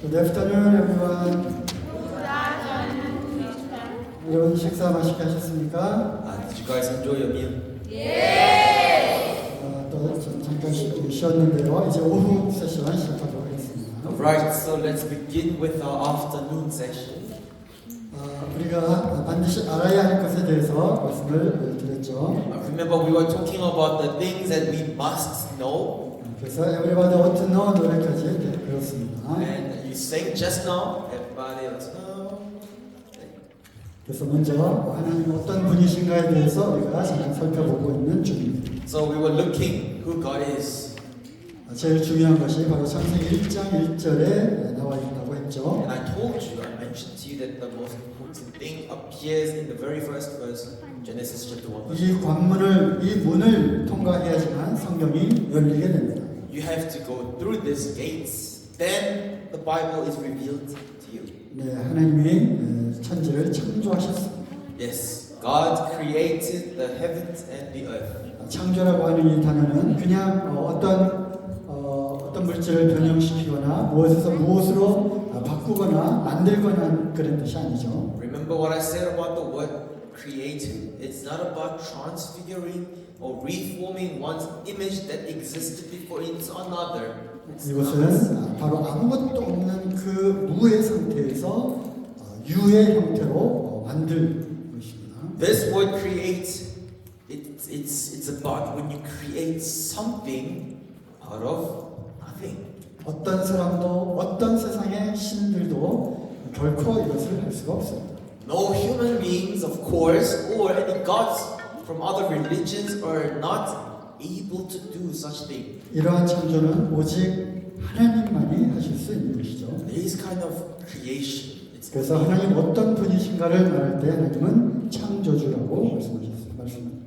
Good afternoon, everyone. 여러분 식사 맛있게 하셨습니까? Did you guys enjoy your meal? 또 잠깐 쉬었는데요. 이제 오후 세션 시작하도록 하겠습니다. Alright, so let's begin with our afternoon session. 우리가 반드시 알아야 할 것에 대해서 말씀을 드렸죠. Remember we were talking about the things that we must know. 그래서 everybody ought to know 노래까지 배웠습니다. And you sang just now, everybody ought to know. 그래서 먼저 하나님 어떤 분이신가에 대해서 우리가 잠깐 살펴보고 있는 중입니다. So we were looking who God is. 제일 중요한 것이 바로 창세기 1장 1절에 나와 있다고 했죠. And I told you, I mentioned to you that the most important thing appears in the very first verse, Genesis chapter 1. 이 관문을, 이 문을 통과해야지만 성경이 열리게 됩니다. You have to go through these gates, then the Bible is revealed to you. 네, 하나님이 천지를 창조하셨습니다. Yes, God created the heavens and the earth. 창조라고 하는 이 단어는 그냥 어떤 물질을 변형시키거나 무엇에서 무엇으로 바꾸거나 만들거나 그런 뜻이 아니죠. Remember what I said about the word created? It's not about transfiguring or reforming one's image that existed before into another. 이것은 바로 아무것도 없는 그 무의 상태에서 유의 형태로 만들 것입니다. This word create, it's about when you create something out of nothing. 어떤 사람도 어떤 세상의 신들도 결코 이것을 할 수가 없습니다. No human beings, of course, or any gods from other religions are not able to do such thing. 이러한 창조는 오직 하나님만이 하실 수 있는 것이죠. This kind of creation. 그래서 하나님 어떤 분이신가를 말할 때 하나님은 창조주라고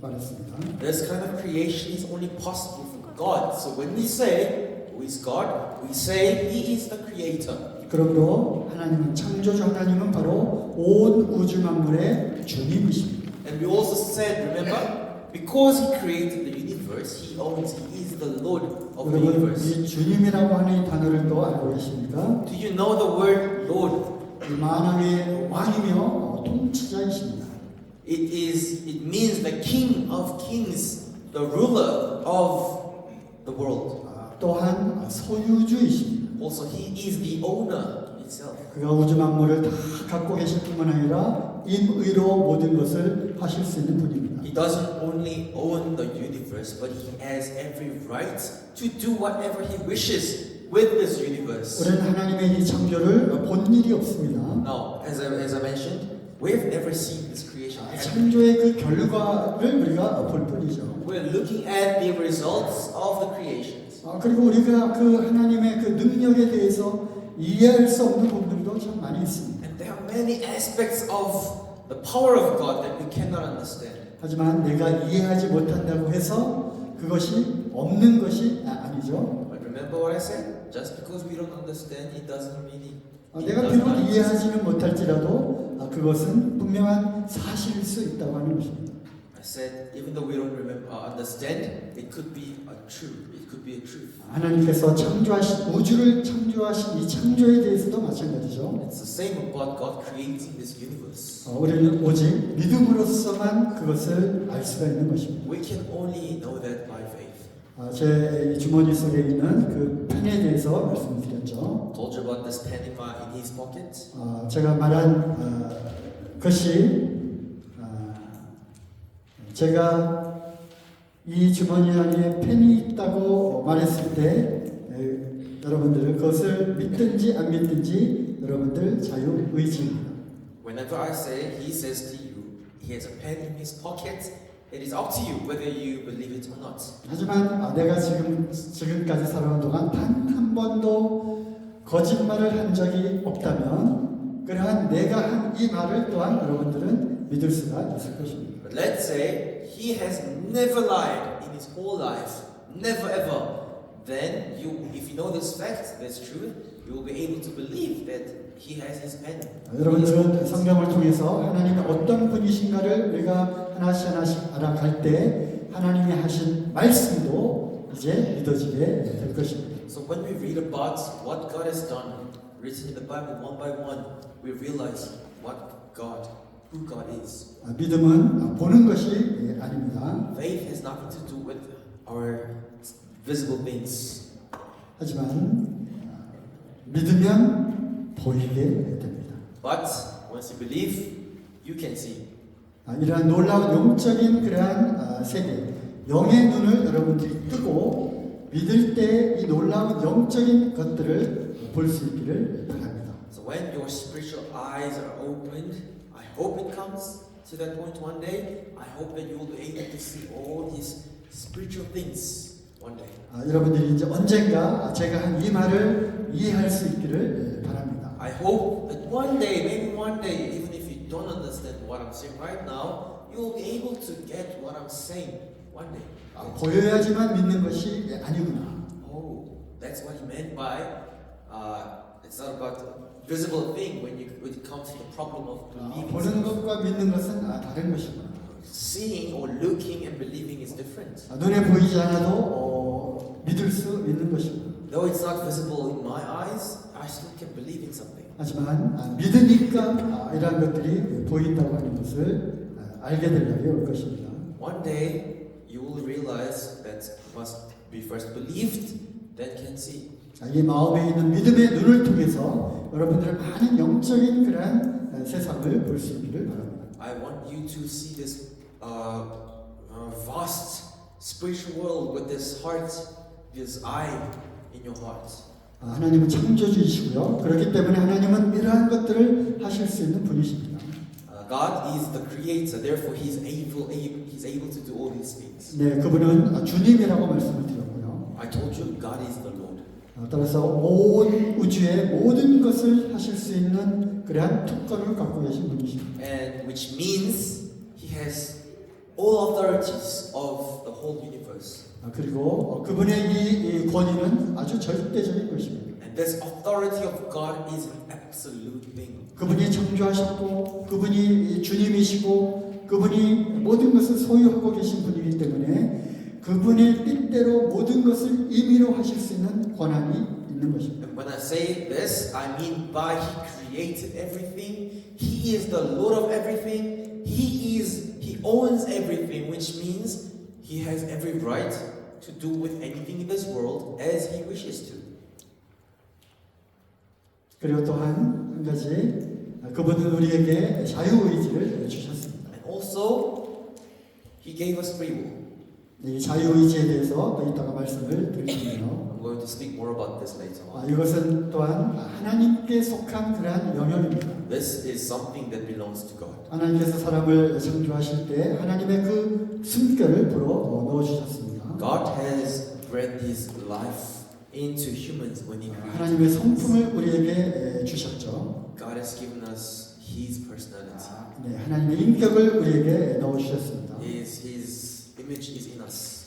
말했습니다. This kind of creation is only possible for God. So when we say who is God, we say He is the Creator. 그러므로 하나님은 창조주 하나님은 바로 온 우주 만물의 주님이십니다. And we also said, remember, because He created the universe, He owns. He is the Lord of the 여러분 universe. 이 주님이라고 하는 이 단어를 또 알고 계십니까? Do you know the word Lord? 이 만왕의 왕이며 통치자이십니다. It means the King of Kings, the ruler of the world. 또한 소유주이십니다. Also, He is the owner itself. 그가 우주 만물을 다 갖고 계실 뿐만 아니라 임의로 모든 것을 하실 수 있는 분입니다. He doesn't only own the universe, but He has every right to do whatever He wishes with this universe. 우리는 하나님의 이 창조를 본 일이 없습니다. Now, as I mentioned, we've never seen this creation happen. 창조의 그 결과를 우리가 볼 뿐이죠. We're looking at the results of the creations. 그리고 우리가 그 하나님의 그 능력에 대해서 이해할 수 없는 부분도 참 많이 있습니다. And there are many aspects of the power of God that we cannot understand. 하지만 내가 이해하지 못한다고 해서 그것이 없는 것이 아니죠. But remember what I said? Just because we don't understand, it doesn't really. 내가 비록 이해하지는 못할지라도 그것은 분명한 사실일 수 있다고 하는 것입니다. I said, even though we don't understand, it could be a truth. It could be a truth. 하나님께서 창조하신 우주를 창조하신 이 창조에 대해서도 마찬가지죠. It's the same about God creating this universe. 우리는 오직 믿음으로서만 그것을 알 수가 있는 것입니다. We can only know that by faith. 제 주머니 속에 있는 그 펜에 대해서 말씀드렸죠. Told you about this pen in his pocket. 제가 말한 것이 제가 이 주머니 안에 펜이 있다고 말했을 때 여러분들은 그것을 믿든지 안 믿든지 여러분들 자유 의지입니다. Whenever I say, he says to you, he has a pen in his pocket. It is up to you whether you believe it or not. 하지만 내가 지금까지 살아온 동안 단 한 번도 거짓말을 한 적이 없다면 그러한 내가 한 이 말을 또한 여러분들은 믿을 수가 있을 것입니다. But let's say he has never lied in his whole life, never ever. Then if you know this fact, this truth, you will be able to believe that he has his pen. 여러분들은 성경을 통해서 하나님이 어떤 분이신가를 우리가 하나씩 알아갈 때 하나님이 하신 말씀도 이제 믿어지게 될 것입니다. So when we read about what God has done, written in the Bible, one by one, we realize who God is. 믿음은 보는 것이 아닙니다. Faith has nothing to do with our visible things. 하지만 믿으면 보이게 됩니다. But once you believe, you can see. 이러한 놀라운 영적인 그러한 세계, 영의 눈을 여러분들이 뜨고 믿을 때 이 놀라운 영적인 것들을 볼 수 있기를 바랍니다. So when your spiritual eyes are opened, I hope it comes to that point one day. I hope that you will be able to see all these spiritual things one day. 여러분들이 이제 언젠가 제가 한 이 말을 이해할 수 있기를 바랍니다. I hope that one day, maybe one day, even if you don't understand what I'm saying right now, you will be able to get what I'm saying one day. 보여야지만 믿는 것이 아니구나. Oh, that's what he meant by it's not about the visible thing when it comes to the problem of believing. 보는 것과 믿는 것은 다른 것이구나. Seeing or looking and believing is different. 눈에 보이지 않아도 믿을 수 있는 것이구나. Though it's not visible in my eyes, I still can believe in something. 하지만 믿으니까 이러한 것들이 보인다고 하는 것을 알게 될 날이 올 것입니다. One day you will realize that must be first believed, then can see. 이 마음에 있는 믿음의 눈을 통해서 여러분들은 많은 영적인 그러한 세상을 볼 수 있기를 바랍니다. I want you to see this vast spiritual world with this heart, this eye in your heart. 하나님은 창조주이시고요. 그렇기 때문에 하나님은 이러한 것들을 하실 수 있는 분이십니다. God is the creator, therefore He's able to do all these things. 네, 그분은 주님이라고 말씀을 드렸고요. I told you, God is the Lord. 따라서 온 우주의 모든 것을 하실 수 있는 그러한 특권을 갖고 계신 분이십니다. And which means He has all authorities of the whole universe. 그리고 그분의 이 권위는 아주 절대적인 것입니다. And this authority of God is an absolute thing. 그분이 창조하셨고 그분이 주님이시고 그분이 모든 것을 소유하고 계신 분이기 때문에 그분의 뜻대로 모든 것을 임의로 하실 수 있는 권한이 있는 것입니다. And when I say this, I mean by He created everything. He is the Lord of everything. He owns everything, which means He has every right to do with anything in this world as He wishes to. 그리고 또한 한 가지 그분은 우리에게 자유의지를 주셨습니다. And also, He gave us free will. 이 자유의지에 대해서 또 이따가 말씀을 드리겠네요. I'm going to speak more about this later on. 이것은 또한 하나님께 속한 그러한 영역입니다. This is something that belongs to God. 하나님께서 사람을 창조하실 때 하나님의 그 숨결을 불어 넣어주셨습니다. God has breathed His life into humans when He created. 하나님의 성품을 우리에게 주셨죠. God has given us His personality. 네, 하나님의 인격을 우리에게 넣어주셨습니다. His image is in us.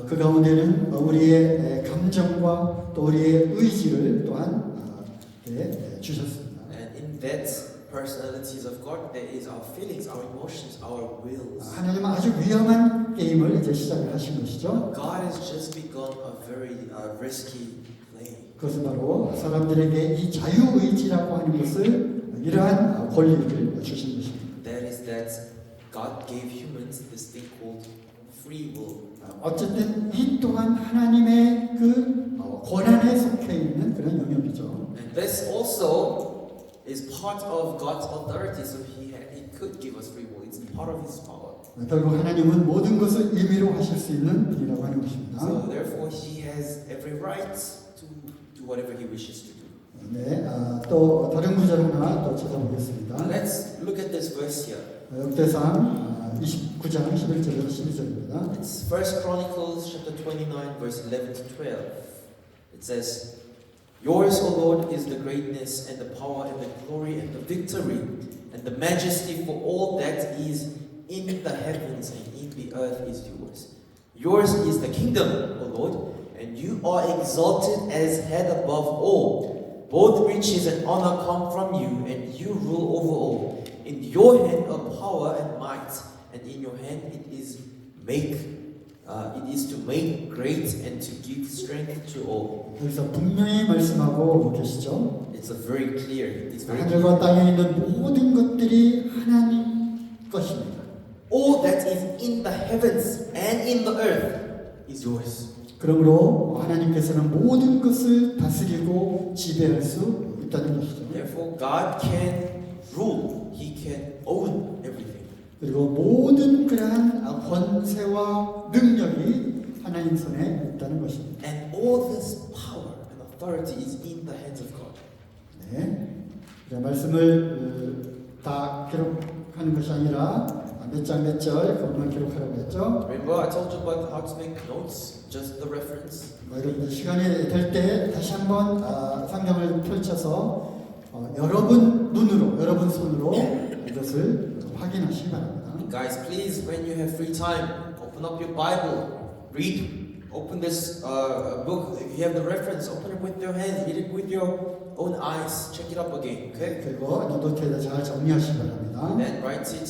그 가운데는 우리의 감정과 또 우리의 의지를 또한 주셨습니다. And in that personalities of God, there is our feelings, our emotions, our wills. 하나님은 아주 위험한 게임을 이제 시작을 하신 것이죠. God has just begun a very risky play. 그것은 바로 사람들에게 이 자유의지라고 하는 것을 이러한 권리를 주신 것입니다. That is that God gave humans this thing called free will. 어쨌든 이 또한 하나님의 그 권한에 속해 있는 그런 영역이죠. And this also is part of God's authority, so He could give us free will. It's part of His power. 결국 하나님은 모든 것을 임의로 하실 수 있는 분이라고 하는 것입니다. So therefore, He has every right to do whatever He wishes to do. 네, 또 다른 구절 하나 또 찾아보겠습니다. Let's look at this verse here. 역대상 29장 11절에서 12절입니다. It's 1 Chronicles chapter 29 verse 11 to 12. It says, Yours, O Lord, is the greatness and the power and the glory and the victory and the majesty, for all that is in the heavens and in the earth is yours. Yours is the kingdom, O Lord, and you are exalted as head above all. Both riches and honor come from you, and you rule over all. In your hand are power and might, and in your hand it is it is to make great and to give strength to all. 여기서 분명히 말씀하고 계시죠. It's a very clear. It's very clear. 하늘과 땅에 있는 모든 것들이 하나님 것입니다. All that is in the heavens and in the earth is yours. 그러므로 하나님께서는 모든 것을 다스리고 지배할 수 있다는 것이죠. Therefore, God can rule. He can own everything. 그리고 모든 그러한 권세와 능력이 하나님 손에 있다는 것입니다. And all this power and authority is in the hands of God. 네. 말씀을 다 기록하는 것이 아니라 몇 장 몇 절 그것만 기록하라고 했죠. Remember, I told you about how to make notes, just the reference. 여러분들 시간이 될 때 다시 한번 성경을 펼쳐서 여러분 눈으로, 여러분 손으로 이것을 확인하시기 바랍니다. Guys, please, when you have free time, open up your Bible, read, open this book. If you have the reference, open it with your hands, read it with your own eyes, check it up again, okay? 그리고 노트에다 잘 정리하시기 바랍니다. And then write it,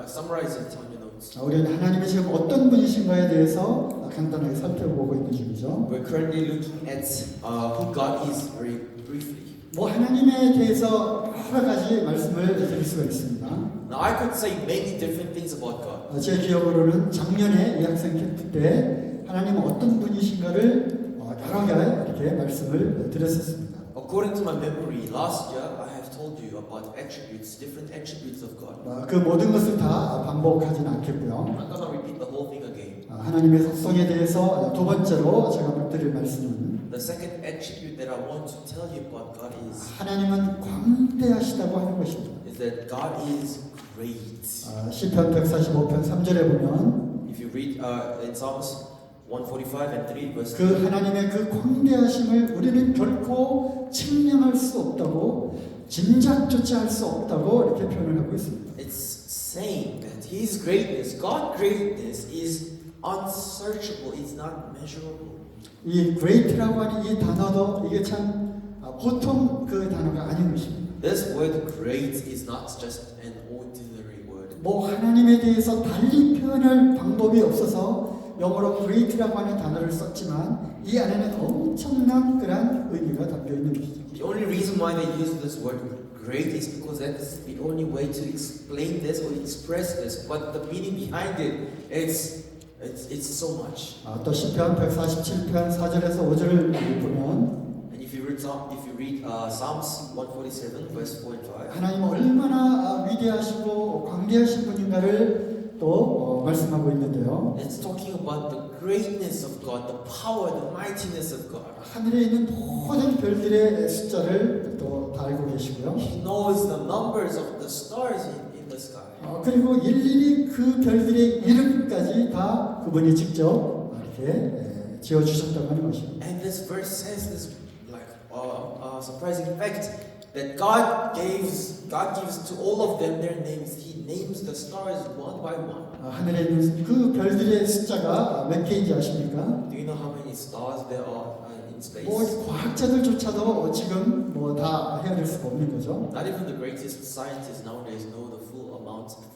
summarize it on your notes. 우리는 하나님이 지금 어떤 분이신가에 대해서 간단하게 살펴보고 있는 중이죠. We're currently looking at who God is very briefly. 뭐 하나님에 대해서 여러 가지 말씀을 드릴 수가 있습니다. Now, I could say many different things about God. 제 기억으로는 작년에 이 학생 캠프 때 하나님은 어떤 분이신가를 여러 개 이렇게 말씀을 드렸었습니다. According to my memory, last year I have told you about attributes, different attributes of God. 그 모든 것을 다 반복하지는 않겠고요. I'm not going to repeat the whole thing again. 하나님의 속성에 대해서 두 번째로 제가 못 드릴 말씀은 The second attribute that I want to tell you about God 하나님은 광대하시다고 하는 것입니다. is that God is great. 시편 145편 3절에 보면 If you read in Psalms 145 and 3 verse 그 하나님의 그 광대하심을 우리는 결코 측량할 수 없다고 짐작조차 할 수 없다고 이렇게 표현을 하고 있습니다. it's saying that His greatness, God's greatness is unsearchable, it's not measurable. 이 great라고 하는 이 단어도 이게 참 보통 그 단어가 아닌 것입니다. This word great is not just an ordinary word. 뭐 하나님에 대해서 달리 표현할 방법이 없어서 영어로 great라고 하는 단어를 썼지만 이 안에는 엄청난 그런 의미가 담겨 있는 것이죠. The only reason why they use this word great is because that's the only way to explain this or express this. But the meaning behind it, it's so much. 또 시편 147편 4절에서 5절을 보면 And if you read Psalms 147 verse 4 and 5, 하나님 얼마나 위대하시고 광대하신 분인가를 또 말씀하고 있는데요. it's talking about the greatness of God, the power, the mightiness of God. 하늘에 있는 모든 별들의 숫자를 또 다 알고 계시고요. He knows the numbers of the stars in the sky. 그리고 일일이 그 별들의 이름까지 다 그분이 직접 이렇게 지어 주셨다고 하는 것입니다. And this verse says this like surprising fact that God gives to all of them their names. He names the stars one by one. 하늘에 있는 그 별들의 숫자가 몇 개인지 아십니까? Do you know how many stars there are in space? 뭐 과학자들조차도 지금 뭐 다 헤아릴 수가 없는 거죠. Not even the greatest scientists nowadays know the full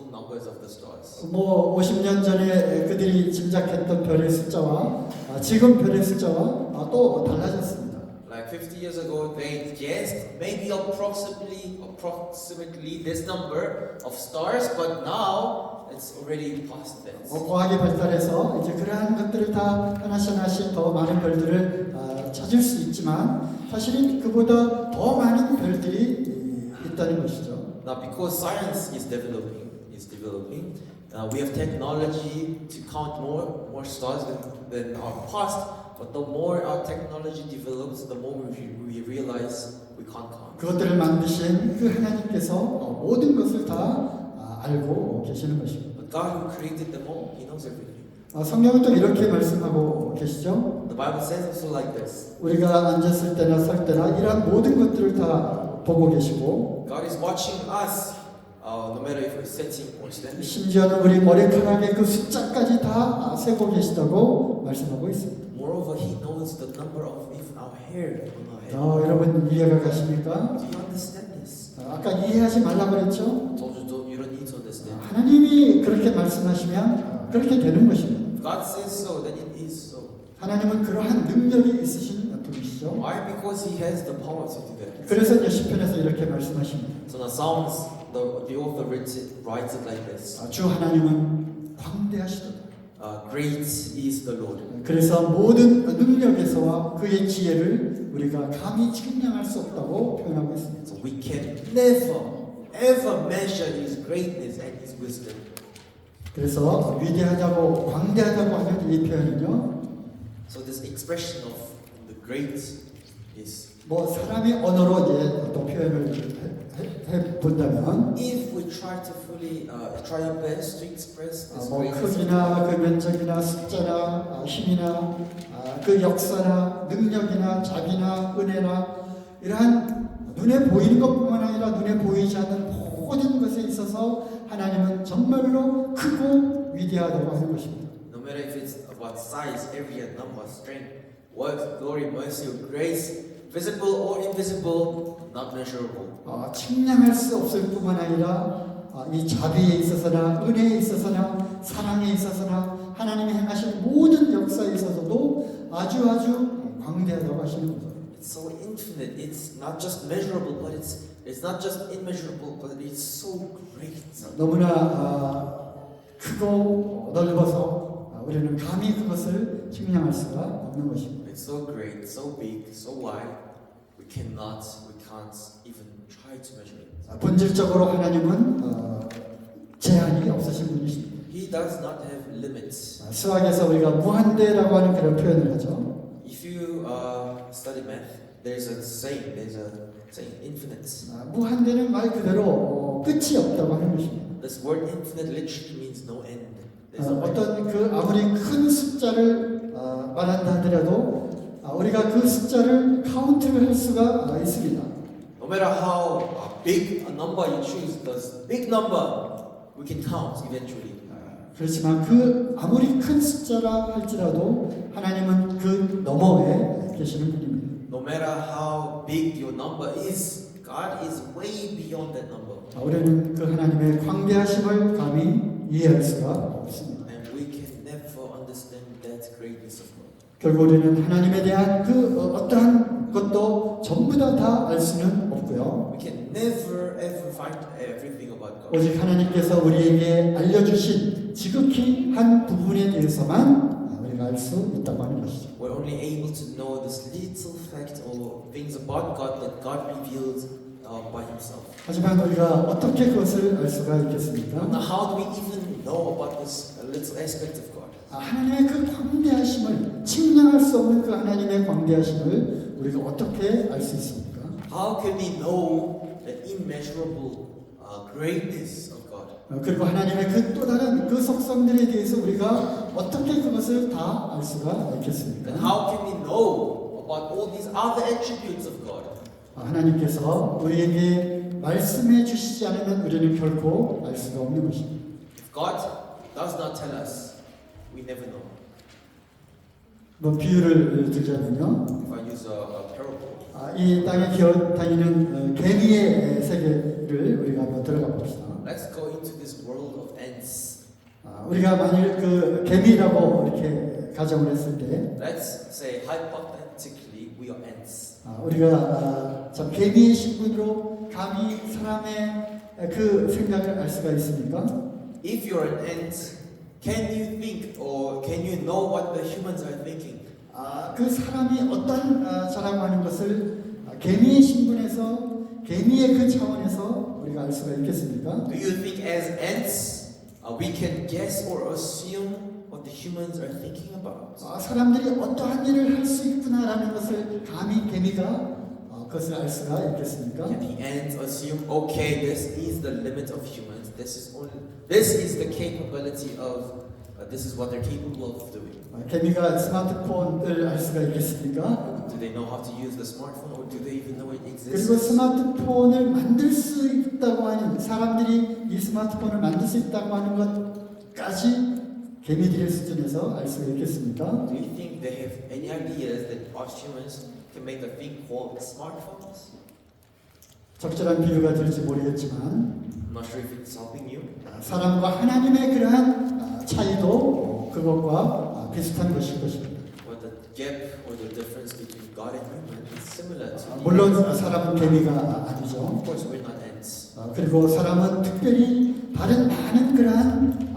numbers of the stars. 뭐 50년 전에 그들이 짐작했던 별의 숫자와 지금 별의 숫자와 또 달라졌습니다. Like 50 years ago, they guessed maybe approximately this number of stars, but now it's already past that. 과학이 발달해서 이제 그러한 것들을 다 하나씩 더 많은 별들을 찾을 수 있지만 사실은 그보다 더 많은 별들이 있다는 것이죠. Now, because science is developing, we have technology to count more stars than our past. But the more our technology develops, the more we realize we can't count. 그것들을 만드신 그 하나님께서 모든 것을 다 알고 계시는 것입니다. But God who created them all, He knows everything. 성경은 또 이렇게 말씀하고 계시죠. The Bible says also like this. 우리가 앉았을 때나 설 때나 이러한 모든 것들을 다 보고 계시고 God is watching us, no matter if we're sitting or standing. 심지어는 우리 머리카락의 그 숫자까지 다 세고 계시다고 말씀하고 있습니다. Moreover, He knows the number of even our hair on our head. 여러분 이해가 가십니까? Do you understand this? 아까 이해하지 말라고 그랬죠? I told you, you don't need to understand. 하나님이 그렇게 말씀하시면 그렇게 되는 것입니다. God says so, then it is so. 하나님은 그러한 능력이 있으신 분이시죠. Why? Because He has the power to do that. 그래서 이제 시편에서 이렇게 말씀하십니다. So in the Psalms, the author writes it like this. 주 하나님은 광대하시도다. Great is the Lord. 그래서 모든 능력에서와 그의 지혜를 우리가 감히 측량할 수 없다고 표현하고 있습니다. So we can never, ever measure His greatness and His wisdom. 그래서 위대하다고 광대하다고 하는 이 표현은요, So this expression of the great is, 뭐 사람의 언어로 이제 또 표현을 해 본다면, if we try to fully try our best to express this 뭐 greatness, 크기나 그 면적이나 숫자나 힘이나 그 역사나 능력이나 자비나 은혜나 이러한 눈에 보이는 것뿐만 아니라 눈에 보이지 않는 모든 것에 있어서 하나님은 정말로 크고 위대하다고 하는 것입니다. no matter if it's about size, area, number, strength, worth, glory, mercy, or grace, visible or invisible, not measurable. 측량할 수 없을 뿐만 아니라 이 자비에 있어서나 은혜에 있어서나 사랑에 있어서나 하나님이 행하신 모든 역사에 있어서도 아주 광대하다고 하시는 거죠. It's so infinite. It's not just measurable, but it's not just immeasurable, but it's so great. 너무나 크고 넓어서 우리는 감히 그것을 측량할 수가 없는 것입니다. It's so great, so big, so wide. We can't even try to measure it. 본질적으로 하나님은 제한이 없으신 분이십니다. He does not have limits. 수학에서 우리가 무한대라고 하는 그런 표현을 하죠. If you study math, there's a saying, infinite. 무한대는 말 그대로 끝이 없다고 하는 것입니다. This word infinite literally means no end. There's no end. 어떤 그 아무리 큰 숫자를 말한다 하더라도 우리가 그 숫자를 카운트를 할 수가 있습니다. No matter how big a number you choose, the big number we can count eventually. 그렇지만 그 아무리 큰 숫자라 할지라도 하나님은 그 너머에 계시는 분입니다. No matter how big your number is, God is way beyond that number. 우리는 그 하나님의 광대하심을 감히 이해할 수가 없습니다. And we can never understand that greatness of God. 결국 우리는 하나님에 대한 그 어떠한 것도 전부 다 알 수는 없고요. We can never ever find everything about God. 오직 하나님께서 우리에게 알려주신 지극히 한 부분에 대해서만 우리가 알 수 있다고 하는 것이죠. We're only able to know this little fact or things about God that God revealed by Himself. 하지만 우리가 어떻게 그것을 알 수가 있겠습니까? Now, how do we even know about this little aspect of God? 하나님의 그 광대하심을 측량할 수 없는 그 하나님의 광대하심을 우리가 어떻게 알 수 있습니까? How can we know the immeasurable greatness of God? 그리고 하나님의 그 또 다른 그 속성들에 대해서 우리가 어떻게 그것을 다 알 수가 있겠습니까? And how can we know about all these other attributes of God? 하나님께서 우리에게 말씀해 주시지 않으면 우리는 결코 알 수가 없는 것입니다. If God does not tell us, we never know. 뭐 비유를 들자면요, If I use a parable, 이 땅에 기어 다니는 개미의 세계를 우리가 한번 들어가 봅시다. let's go into this world of ants. 우리가 만일 그 개미라고 이렇게 가정을 했을 때, Let's say hypothetically we are ants. 우리가 참 개미의 신분으로 감히 사람의 그 생각을 알 수가 있습니까? If you're an ant, can you think or can you know what the humans are thinking? 그 사람이 어떤 자라고 하는 것을 개미의 신분에서 개미의 그 차원에서 우리가 알 수가 있겠습니까? Do you think as ants we can guess or assume what the humans are thinking about? 사람들이 어떠한 일을 할 수 있구나라는 것을 감히 개미가 그것을 알 수가 있겠습니까? Can the ants assume, okay, this is the limit of humans. This is the capability of. This is what they're capable of doing. 개미가 스마트폰을 알 수가 있겠습니까? Do they know how to use the smartphone, or do they even know it 그리고 exists? 스마트폰을 만들 수 있다고 하는 사람들이 이 스마트폰을 만들 수 있다고 하는 것까지 개미들의 수준에서 알 수가 있겠습니까? Do you think they have any ideas that us humans can make a thing called smartphones? 적절한 비유가 될지 모르겠지만 I'm not sure if it's helping you. 사람과 하나님의 그러한 차이도 그것과 비슷한 것일 것입니다. Or the gap or the difference between God and human is similar to the 물론 ants. 사람은 개미가 아니죠. Of course, we're not ants. 그리고 사람은 특별히 다른 많은 그러한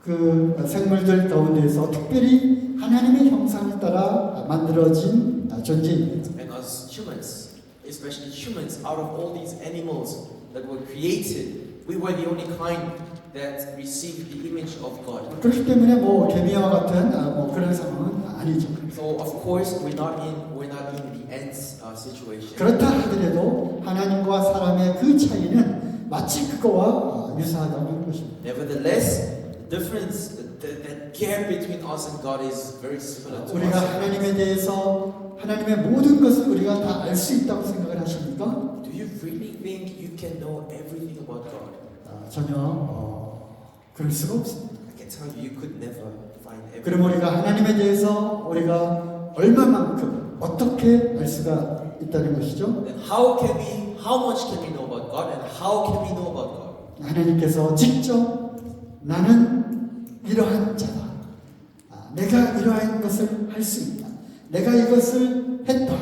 그 생물들 가운데서 특별히 하나님의 형상을 따라 만들어진 존재입니다. And us humans, especially humans, out of all these animals that were created, we were the only kind that received the image of God. 그렇기 때문에 뭐 개미와 같은 뭐 그런 상황은 아니죠. So of course we're not in the ants situation. 그렇다 하더라도 하나님과 사람의 그 차이는 마치 그거와 유사하다고 하는 것입니다. Nevertheless, the difference, that gap between us and God is very similar to 우리가 us. 하나님에 대해서 하나님의 모든 것을 우리가 다 알 수 있다고 생각을 하십니까? Do you really think you can know everything about God? 전혀 그럴 수가 없습니다. I can tell you, you could never find 그럼 everything. 우리가 하나님에 대해서 우리가 얼마만큼 어떻게 알 수가 있다는 것이죠? Then how much can we know about God, and how can we know about God? 하나님께서 직접 나는 이러한 자다. 내가 이러한 것을 할 수 있다. 내가 이것을 했다.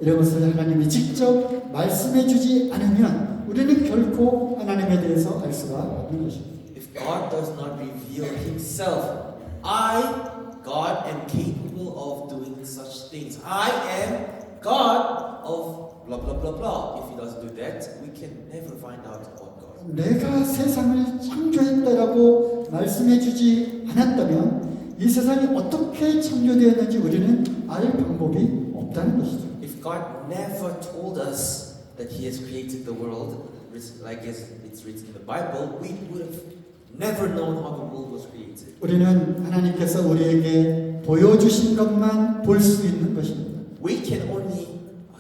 이런 것을 하나님이 직접 말씀해 주지 않으면 우리는 결코 하나님에 대해서 알 수가 없는 것입니다. If God does not reveal Himself, God, am capable of doing such things. I am God of blah blah blah blah. If He doesn't do that, we can never find out about God. 내가 세상을 창조했다라고 말씀해 주지 않았다면 이 세상이 어떻게 창조되었는지 우리는 알 방법이 없다는 것이죠. If God never told us that He has created the world, like it's written in the Bible, we would have never known how the world was created. 우리는 하나님께서 우리에게 보여주신 것만 볼 수 있는 것입니다. We can only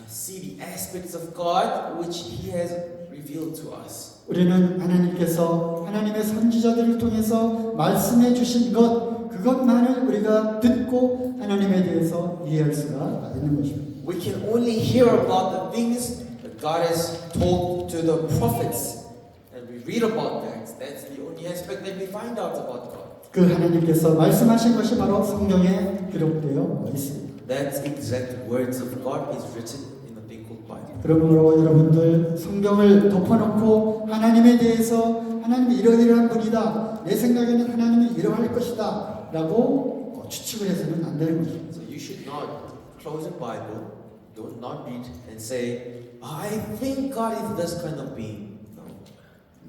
see the aspects of God which He has revealed to us. 우리는 하나님께서 하나님의 선지자들을 통해서 말씀해 주신 그것만을 우리가 듣고 하나님에 대해서 이해할 수가 있는 것입니다. We can only hear about the things that God has told to the prophets, and we read about that. That's the only aspect that we find out about God. 그 하나님께서 말씀하신 것이 바로 성경에 기록되어 있습니다. That exact words of God is written in the thing called Bible. 그러므로 여러분들 성경을 덮어놓고 하나님에 대해서 하나님이 이러이러한 분이다. 내 생각에는 하나님이 이러할 것이다. 라고 추측을 해서는 안 되는 것입니다. So you should not close the Bible, don't not read and say, I think God is this kind of being. No.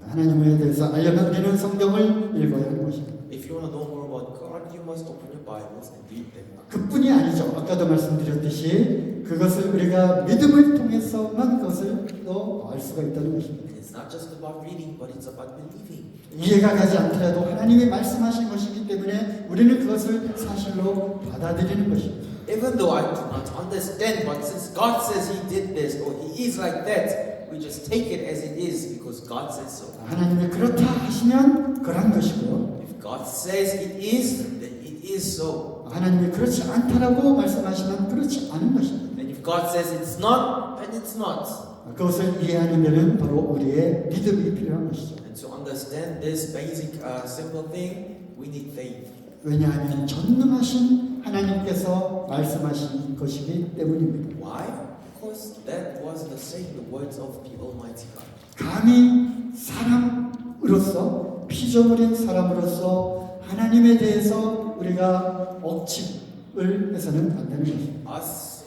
하나님에 대해서 알려면 우리는 성경을 읽어야 하는 것입니다. If you want to know more about God, you must open your Bibles and read them. 그뿐이 아니죠. 아까도 말씀드렸듯이 그것을 우리가 믿음을 통해서만 그것을 또 알 수가 있다는 것입니다. It's not just about reading, but it's about believing. 이해가 가지 않더라도 하나님이 말씀하신 것이기 때문에 우리는 그것을 사실로 받아들이는 것입니다. Even though I do not understand, but since God says He did this or He is like that, we just take it as it is because God says so. 하나님이 그렇다 하시면 그런 것이고요. If God says it is, then it is so. 하나님이 그렇지 않다라고 말씀하시면 그렇지 않은 것입니다. And if God says it's not, then it's not. 그것을 이해하는 데는 바로 우리의 믿음이 필요한 것이죠. And to understand this basic, simple thing, we need faith. 왜냐하면 전능하신 하나님께서 말씀하신 것이기 때문입니다. Why? Because that was the saying, the words of the Almighty God. 감히 사람으로서 피조물인 사람으로서 하나님에 대해서 우리가 억측을 해서는 안 되는 것입니다. Us,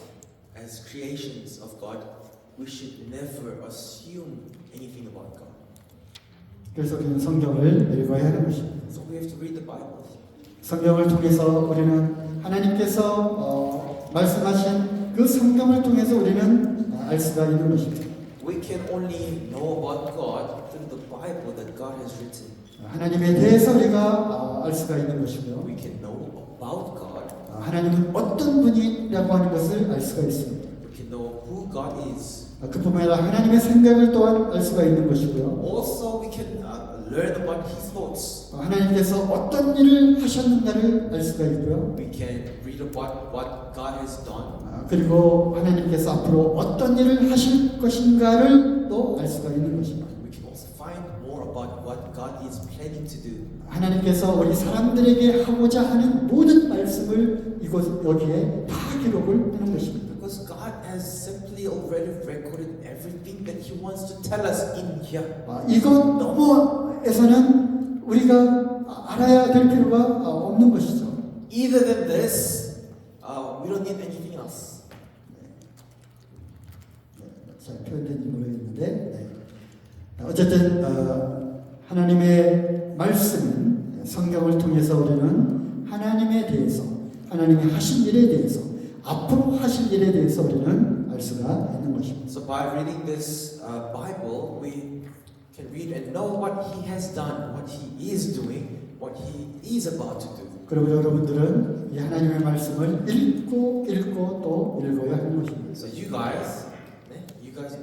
as creations of God, we should never assume anything about God. 그래서 우리는 성경을 읽어야 하는 것입니다. So we have to read the Bible. 성경을 통해서 우리는 하나님께서 말씀하신 그 성경을 통해서 우리는 알 수가 있는 것입니다. We can only know about God through the Bible that God has written. 하나님에 대해서 우리가 알 수가 있는 것이고요. We can know about God. 하나님은 어떤 분이라고 하는 것을 알 수가 있습니다. We can know who God is. 그뿐만 아니라 하나님의 생각을 또한 알 수가 있는 것이고요. Also, we can learn about His thoughts. 하나님께서 어떤 일을 하셨는가를 알 수가 있고요. We can read about what God has done. 그리고 하나님께서 앞으로 어떤 일을 하실 것인가를 또 알 수가 있는 것입니다. We can also find more about what God is planning to do. 하나님께서 우리 사람들에게 하고자 하는 모든 말씀을 여기에 다 기록을 하는 것입니다. Because God has simply already recorded everything that He wants to tell us in here. 이것 너머에서는 우리가 알아야 될 필요가 없는 것이죠. Either than this, we don't need anything else. 잘 표현된지 모르겠는데 어쨌든 하나님의 말씀은 성경을 통해서 우리는 하나님에 대해서 하나님이 하신 일에 대해서 앞으로 하실 일에 대해서 우리는 알 수가 있는 것입니다. So by reading this Bible, we can read and know what He has done, what He is doing, what He is about to do. 그리고 여러분들은 이 하나님의 말씀을 읽고 또 읽어야 하는 것입니다. So you guys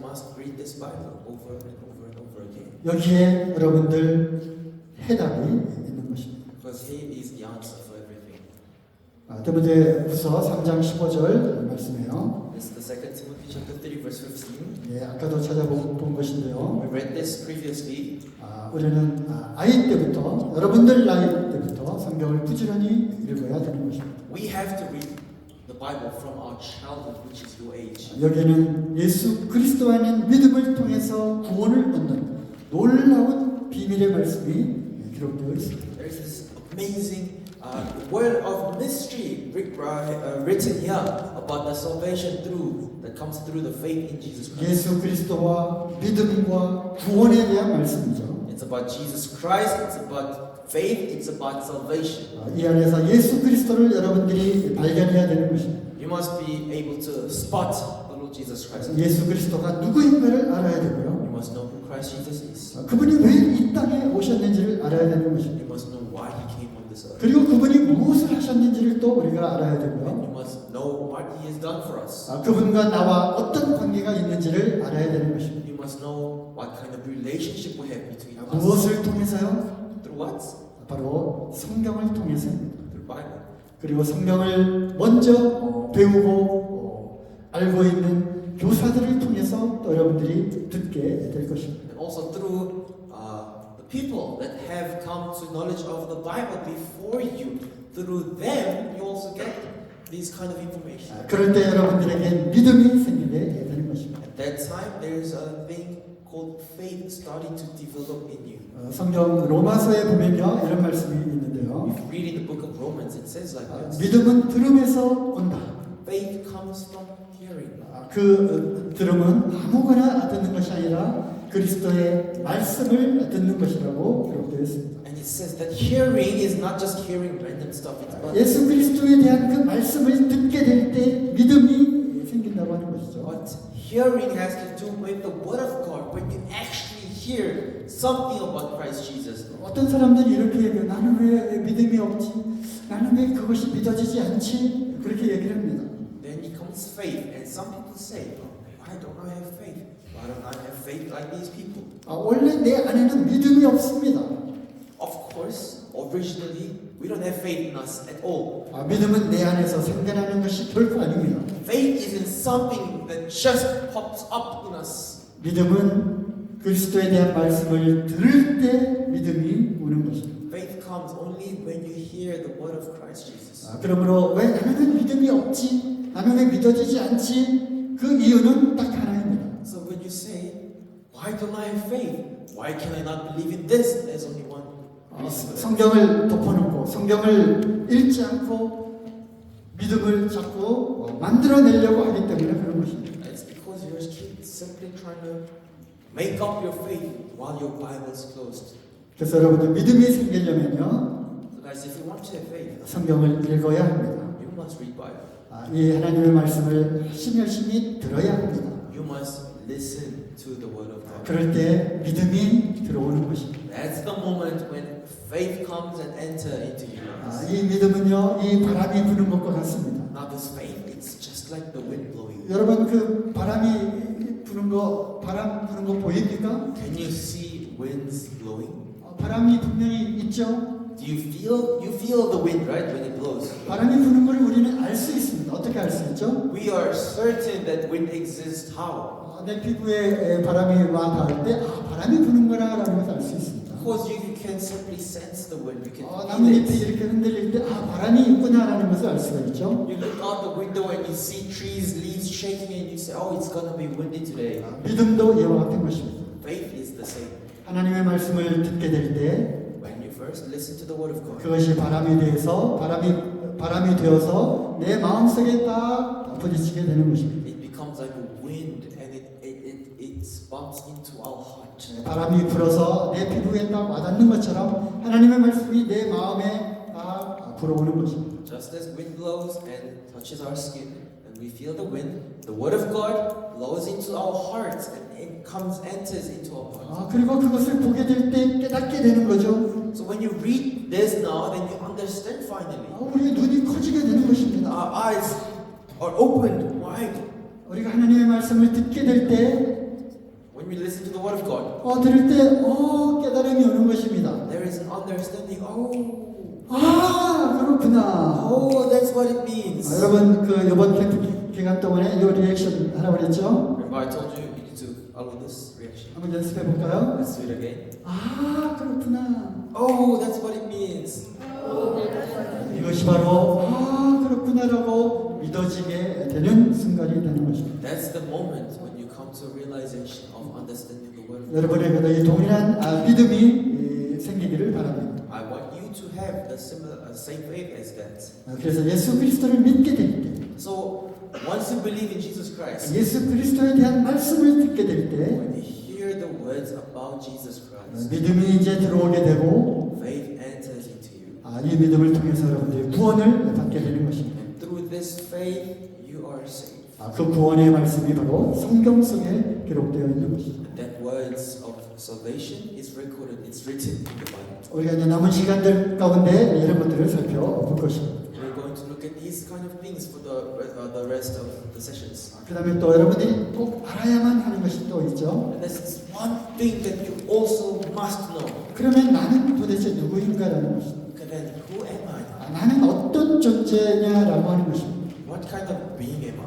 must read this Bible over and over and over again. 여기에 여러분들 해답이 있는 것입니다. Because He is the answer for everything. 디모데후서 3장 15절 말씀이에요. This is the 2 Timothy chapter 3 verse 15. 아까도 찾아본 것인데요. We read this previously. 우리는 아이 때부터 여러분들 나이 때부터 성경을 부지런히 읽어야 되는 것입니다. We have to read the Bible from our childhood, which is your age. 여기는 예수 그리스도 안에 믿음을 통해서 구원을 얻는 놀라운 비밀의 말씀이 기록되어 있습니다. There is this amazing word of mystery written here about the salvation that comes through the faith in Jesus Christ. 예수 그리스도와 믿음과 구원에 대한 말씀이죠. It's about Jesus Christ. It's about faith. It's about salvation. 이 안에서 예수 그리스도를 여러분들이 발견해야 되는 것입니다. You must be able to spot the Lord Jesus Christ. 예수 그리스도가 누구인가를 알아야 되고요. You must know who Christ Jesus is. 그분이 왜 이 땅에 오셨는지를 알아야 되는 것입니다. You must know why He came on this earth. 그리고 그분이 무엇을 하셨는지를 또 우리가 알아야 되고요. You must know what He has done for us. 그분과 나와 어떤 관계가 있는지를 알아야 되는 것입니다. You must know what kind of relationship we have between us. 무엇을 통해서요? Through what? 바로 성경을 통해서입니다. Through Bible. 그리고 성경을 먼저 배우고 알고 있는 교사들을 통해서 또 여러분들이 듣게 될 것입니다. And also through the people that have come to knowledge of the Bible before you. Through them, you also get these kind of information. 그럴 때 여러분들에게 믿음이 생기게 되는 것입니다. At that time, there is a thing called faith starting to develop in you. 성경 로마서에 보면요 이런 말씀이 있는데요. If you read in the book of Romans, it says like this. 믿음은 들음에서 온다. Faith comes from hearing. 그 들음은 아무거나 듣는 것이 아니라 그리스도의 말씀을 듣는 것이라고 기록되어 있습니다. And it says that hearing is not just hearing random stuff. It's about 예수 그리스도에 대한 그 말씀을 듣게 될 때 믿음이 생긴다고 하는 것이죠. But hearing has to do with the word of God. When you actually hear something about Christ Jesus. 어떤 사람들이 이렇게 얘기해요. 나는 왜 믿음이 없지? 나는 왜 그것이 믿어지지 않지? 그렇게 얘기를 합니다. Then it comes faith, and some people say, "Why don't I have faith? Why don't I have faith like these people?" 원래 내 안에는 믿음이 없습니다. Of course, originally we don't have faith in us at all. 믿음은 내 안에서 생겨나는 것이 결코 아닙니다. Faith isn't something that just pops up in us. 믿음은 그리스도에 대한 말씀을 들을 때 믿음이 오는 것입니다. Faith comes only when you hear the word of Christ Jesus. 그러므로 왜 나는 믿음이 없지? 나는 왜 믿어지지 않지? 그 이유는 딱 하나입니다. So when you say, "Why don't I have faith? Why can I not believe in this?" There's only one reason. 성경을 덮어놓고 성경을 읽지 않고 믿음을 자꾸 만들어내려고 하기 때문에 그런 것입니다. It's because you're simply trying to make up your faith while your Bible is closed. 그래서 여러분들 믿음이 생기려면요 So guys, if you want to have faith, 성경을 읽어야 합니다. you must read Bible. 이 하나님의 말씀을 열심히 들어야 합니다. You must listen to the word of God. 그럴 때 믿음이 들어오는 것입니다. That's the moment when faith comes and enter into you. 이 믿음은요 이 바람이 부는 것과 같습니다. Now this faith, it's just like the wind blowing. 여러분 그 바람이 부는 거 바람 부는 거 보입니까? Can you see winds blowing? 바람이 분명히 있죠. Do you feel the wind, right, when it blows? 바람이 부는 걸 우리는 알 수 있습니다. 어떻게 알 수 있죠? We are certain that wind exists. How? 내 피부에 바람이 와 닿을 때 바람이 부는 거라는 것을 알 수 있습니다. Because you can simply sense the wind. You can feel 나뭇잎이 it. 이렇게 흔들릴 때 바람이 있구나라는 것을 알 수가 있죠. You look out the window and you see trees, leaves shaking, and you say, "Oh, it's gonna be windy today." 믿음도 이와 같은 것입니다. Faith is the same. 하나님의 말씀을 듣게 될 때 When you first listen to the word of God, 그것이 바람이 되어서 내 마음속에 딱 부딪히게 되는 것입니다. it becomes like a wind, and it bumps into our heart. 바람이 불어서 내 피부에 딱 와닿는 것처럼 하나님의 말씀이 내 마음에 딱 불어오는 것입니다. Just as wind blows and touches our skin, and we feel the wind, the word of God blows into our hearts, and it enters into our heart. 그리고 그것을 보게 될 때 깨닫게 되는 거죠. So when you read this now, then you understand finally. 우리의 눈이 커지게 되는 것입니다. Our eyes are opened wide. 우리가 하나님의 말씀을 듣게 될 때, When we listen to the word of God, 들을 때, 깨달음이 오는 것입니다. there is an understanding. 그렇구나. That's what it means. 여러분, 이번 캠프 기간 동안에 이 리액션 하라고 그랬죠? Remember I told you you need to follow this reaction. 한번 연습해 볼까요? Let's do it again. 그렇구나. That's what it means. 이것이 바로 그렇구나라고 믿어지게 되는 순간이 되는 것입니다. That's the moment when you come to a realization of understanding the word of God. 여러분에게도 이 동일한 믿음이 생기기를 바랍니다. I want you to have the same faith as that. 그래서 예수 그리스도를 믿게 될 때, So once you believe in Jesus Christ, 예수 그리스도에 대한 말씀을 듣게 될 때, when you hear the words about Jesus Christ, 믿음이 이제 들어오게 되고, faith enters into you. 이 믿음을 통해서 여러분들이 구원을 받게 되는 것입니다. And through this faith, you are saved. 그 구원의 말씀이 바로 성경 속에 기록되어 있는 것입니다. And that words of salvation is recorded, it's written in the Bible. 우리가 이제 남은 시간들 가운데 이런 것들을 살펴볼 것입니다. We're going to look at these kind of things for the rest of the sessions. 그 다음에 또 여러분들이 꼭 알아야만 하는 것이 또 있죠. And there's one thing that you also must know. 그러면 나는 도대체 누구인가라는 것입니다. Okay, then who am I? 나는 어떤 존재냐라고 하는 것입니다. What kind of being am I?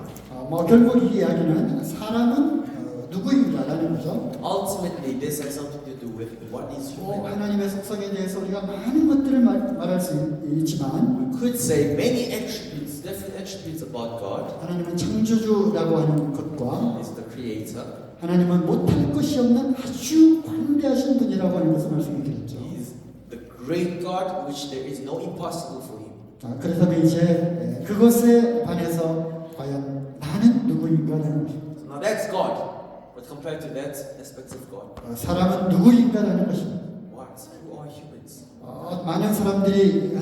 결국 이 이야기는 사람은 누구인가라는 거죠. Ultimately, this has something to do with what is human. 하나님의 속성에 대해서 우리가 많은 것들을 말할 수 있지만 We could say many attributes, different attributes about God. 하나님은 창조주라고 하는 것과 He's the creator. 하나님은 못할 것이 없는 아주 광대하신 분이라고 하는 것을 말씀드렸죠. He's the great God, which there is no impossible for him. 그래서 이제 그것에 반해서 과연 나는 누구인가라는 것입니다. So now that's God. But compared to that aspect of God, 사람은 누구인가라는 것입니다. what? Who are humans? 많은 사람들이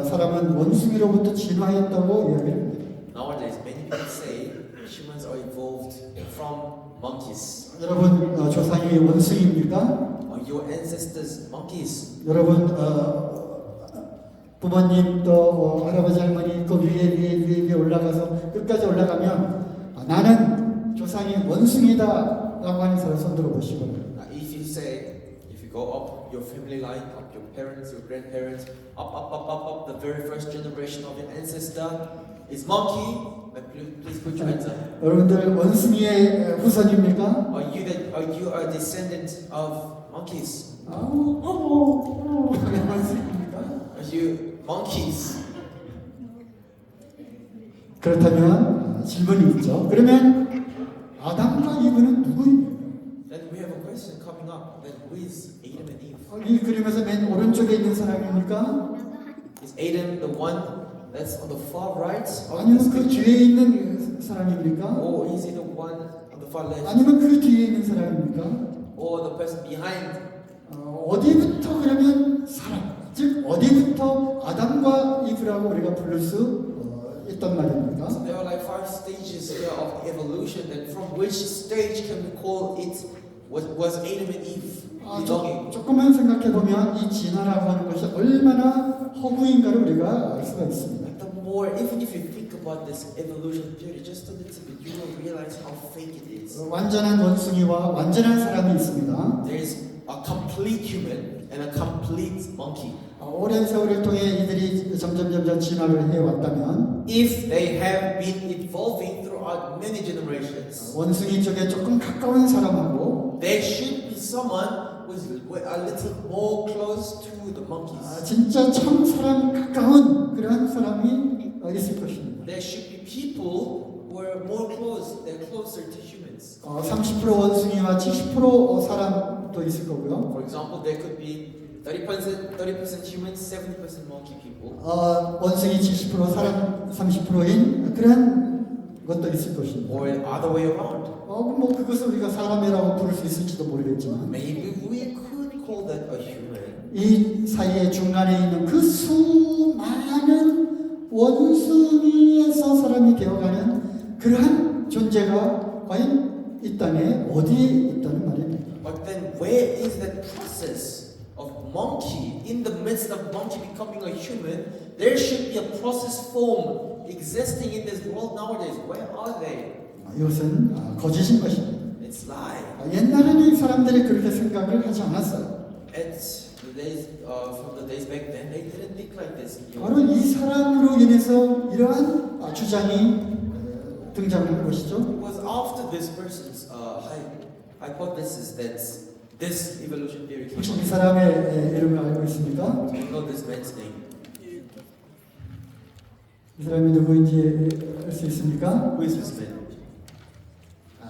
사람은 원숭이로부터 진화했다고 이야기를 합니다. Nowadays, many people say humans are evolved from monkeys. 여러분 조상이 원숭이입니까? Are your ancestors monkeys? 여러분 부모님 또 할아버지 할머니 그 위에 올라가서 끝까지 올라가면 나는 조상이 원숭이다라고 하는 사람 손 들어 보시고. Now, if you go up your family line, up your parents, your grandparents, up, the very first generation of your ancestor is monkey. Then please put your hands up. 여러분들 원숭이의 후손입니까? Are you a descendant of monkeys? 원숭이입니까? Are you monkeys? 그렇다면 질문이 있죠. 그러면 아담과 이브는 누구입니까? Then we have a question coming up. Then who is Adam and Eve? 이 그림에서 맨 오른쪽에 있는 사람입니까? Is Adam the one that's on the far right of 아니면 this 그 picture? 뒤에 있는 사람입니까? Or is he the one on the far left? 아니면 그 뒤에 있는 사람입니까? Or the person behind? 어디부터 그러면 사람, 즉 어디부터 아담과 이브라고 우리가 부를 수 있단 말입니까? So there are like 5 stages here of evolution. Then from which stage can we call it was Adam and Eve belonging? 조금만 생각해 보면 이 진화라고 하는 것이 얼마나 허구인가를 우리가 알 수가 있습니다. The more, even if you think about this evolution theory just a little bit, you will realize how fake it is. 완전한 원숭이와 완전한 사람이 있습니다. There is a complete human and a complete monkey. 오랜 세월을 통해 이들이 점점 진화를 해왔다면 If they have been evolving throughout many generations, 원숭이 쪽에 조금 가까운 사람하고 there should be someone was a little more close to the monkeys. 진짜 참 사람 가까운 그러한 사람이 있을 것입니다. There should be people who are more close. They're closer to humans. 30% 원숭이와 70% 사람도 있을 거고요. For example, there could be 30% humans, 70% monkey people. 원숭이 70% 사람 30%인 그러한 것도 있을 것입니다. Or other way around. 뭐 그것을 우리가 사람이라고 부를 수 있을지도 모르겠지만 Maybe we could call that a human. 이 사이의 중간에 있는 그 수많은 원숭이에서 사람이 되어가는 그러한 존재가 과연 이 땅에 어디에 있다는 말입니다. But then where is that process of monkey, in the midst of monkey becoming a human? There should be a process form existing in this world nowadays. Where are they? 이것은 거짓인 것입니다. It's lie. 옛날에는 이 사람들이 그렇게 생각을 하지 않았어요. From the days back then, they didn't think like this. 바로 이 사람으로 인해서 이러한 주장이 등장한 것이죠. It was after this person's hypothesis that this evolution theory came 혹시 이 up. 사람의 이름을 알고 있습니까? Do you know this man's name? 이 사람이 누구인지 알 수 있습니까? Who is this man?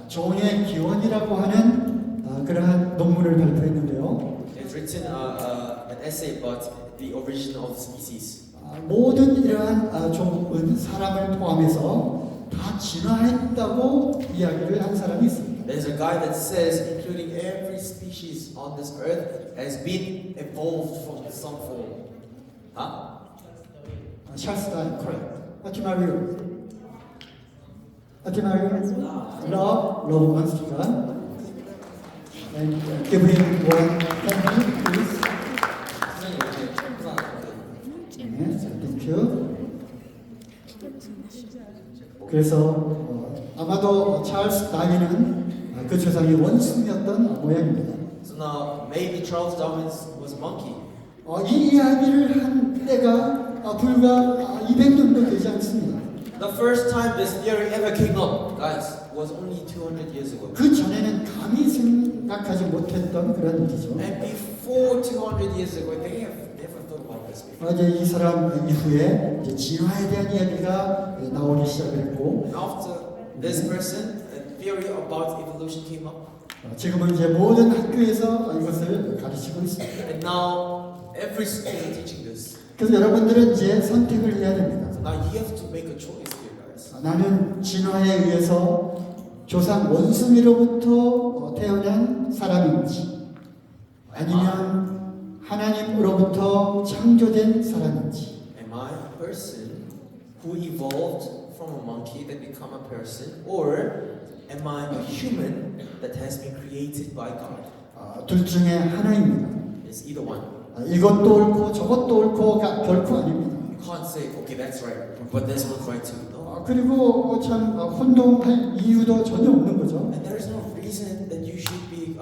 종의 기원이라고 하는 그러한 논문을 발표했는데요. It's written an essay about the origin of species. 모든 이러한 종은 사람을 포함해서 다 진화했다고 이야기를 한 사람이 있습니다. There's a guy that says, including every species on this earth, has been evolved from some form. Huh? 찰스 다윈, What you marry? What you marry? Love Constitution. And give him one thank please. 네, thank you. 그래서 아마도 찰스 다윈은 그 조상이 원숭이였던 모양입니다. So now maybe Charles Darwin was a monkey. 이 이야기를 한 때가 불과 200년도 되지 않습니다. The first time this theory ever came up, guys, was only 200 years ago. 그 전에는 감히 생각하지 못했던 그런 일이죠. And before 200 years ago, they have never thought about this before. 이제 이 사람 이후에 이제 진화에 대한 이야기가 나오기 시작했고, After this person, a theory about evolution came up. 지금은 이제 모든 학교에서 이것을 가르치고 있습니다. And now every school is teaching this. 그래서 여러분들은 이제 선택을 해야 됩니다. So now you have to make a choice here, guys. 나는 진화에 의해서 조상 원숭이로부터 태어난 사람인지, 아니면 하나님으로부터 창조된 사람인지. Am I a person who evolved from a monkey that become a person, or am I a human that has been created by God? 둘 중에 하나입니다. It's either one. 이것도 옳고 저것도 옳고가 결코 아닙니다. You can't say, okay, that's right, but this one's right too. No. 그리고 참 혼동할 이유도 전혀 없는 거죠. And there is no reason that you should be.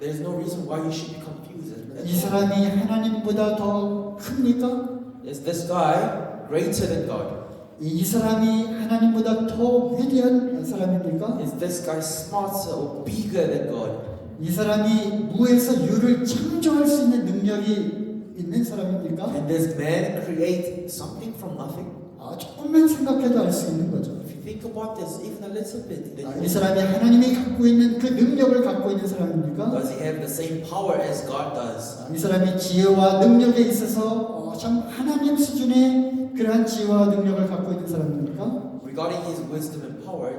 There is no reason why you should be confused. 이 사람이 하나님보다 더 큽니까? Is this guy greater than God? 이 사람이 하나님보다 더 위대한 사람입니까? Is this guy smarter or bigger than God? 이 사람이 무에서 유를 창조할 수 있는 능력이 있는 사람입니까? Can this man create something from nothing? 조금만 생각해도 알 수 있는 거죠. If you think about this even a little bit, then 이 사람이 하나님이 갖고 있는 그 능력을 갖고 있는 사람입니까? does he have the same power as God does? 이 사람이 지혜와 능력에 있어서 참 하나님 수준의 그러한 지혜와 능력을 갖고 있는 사람입니까? Regarding his wisdom and power,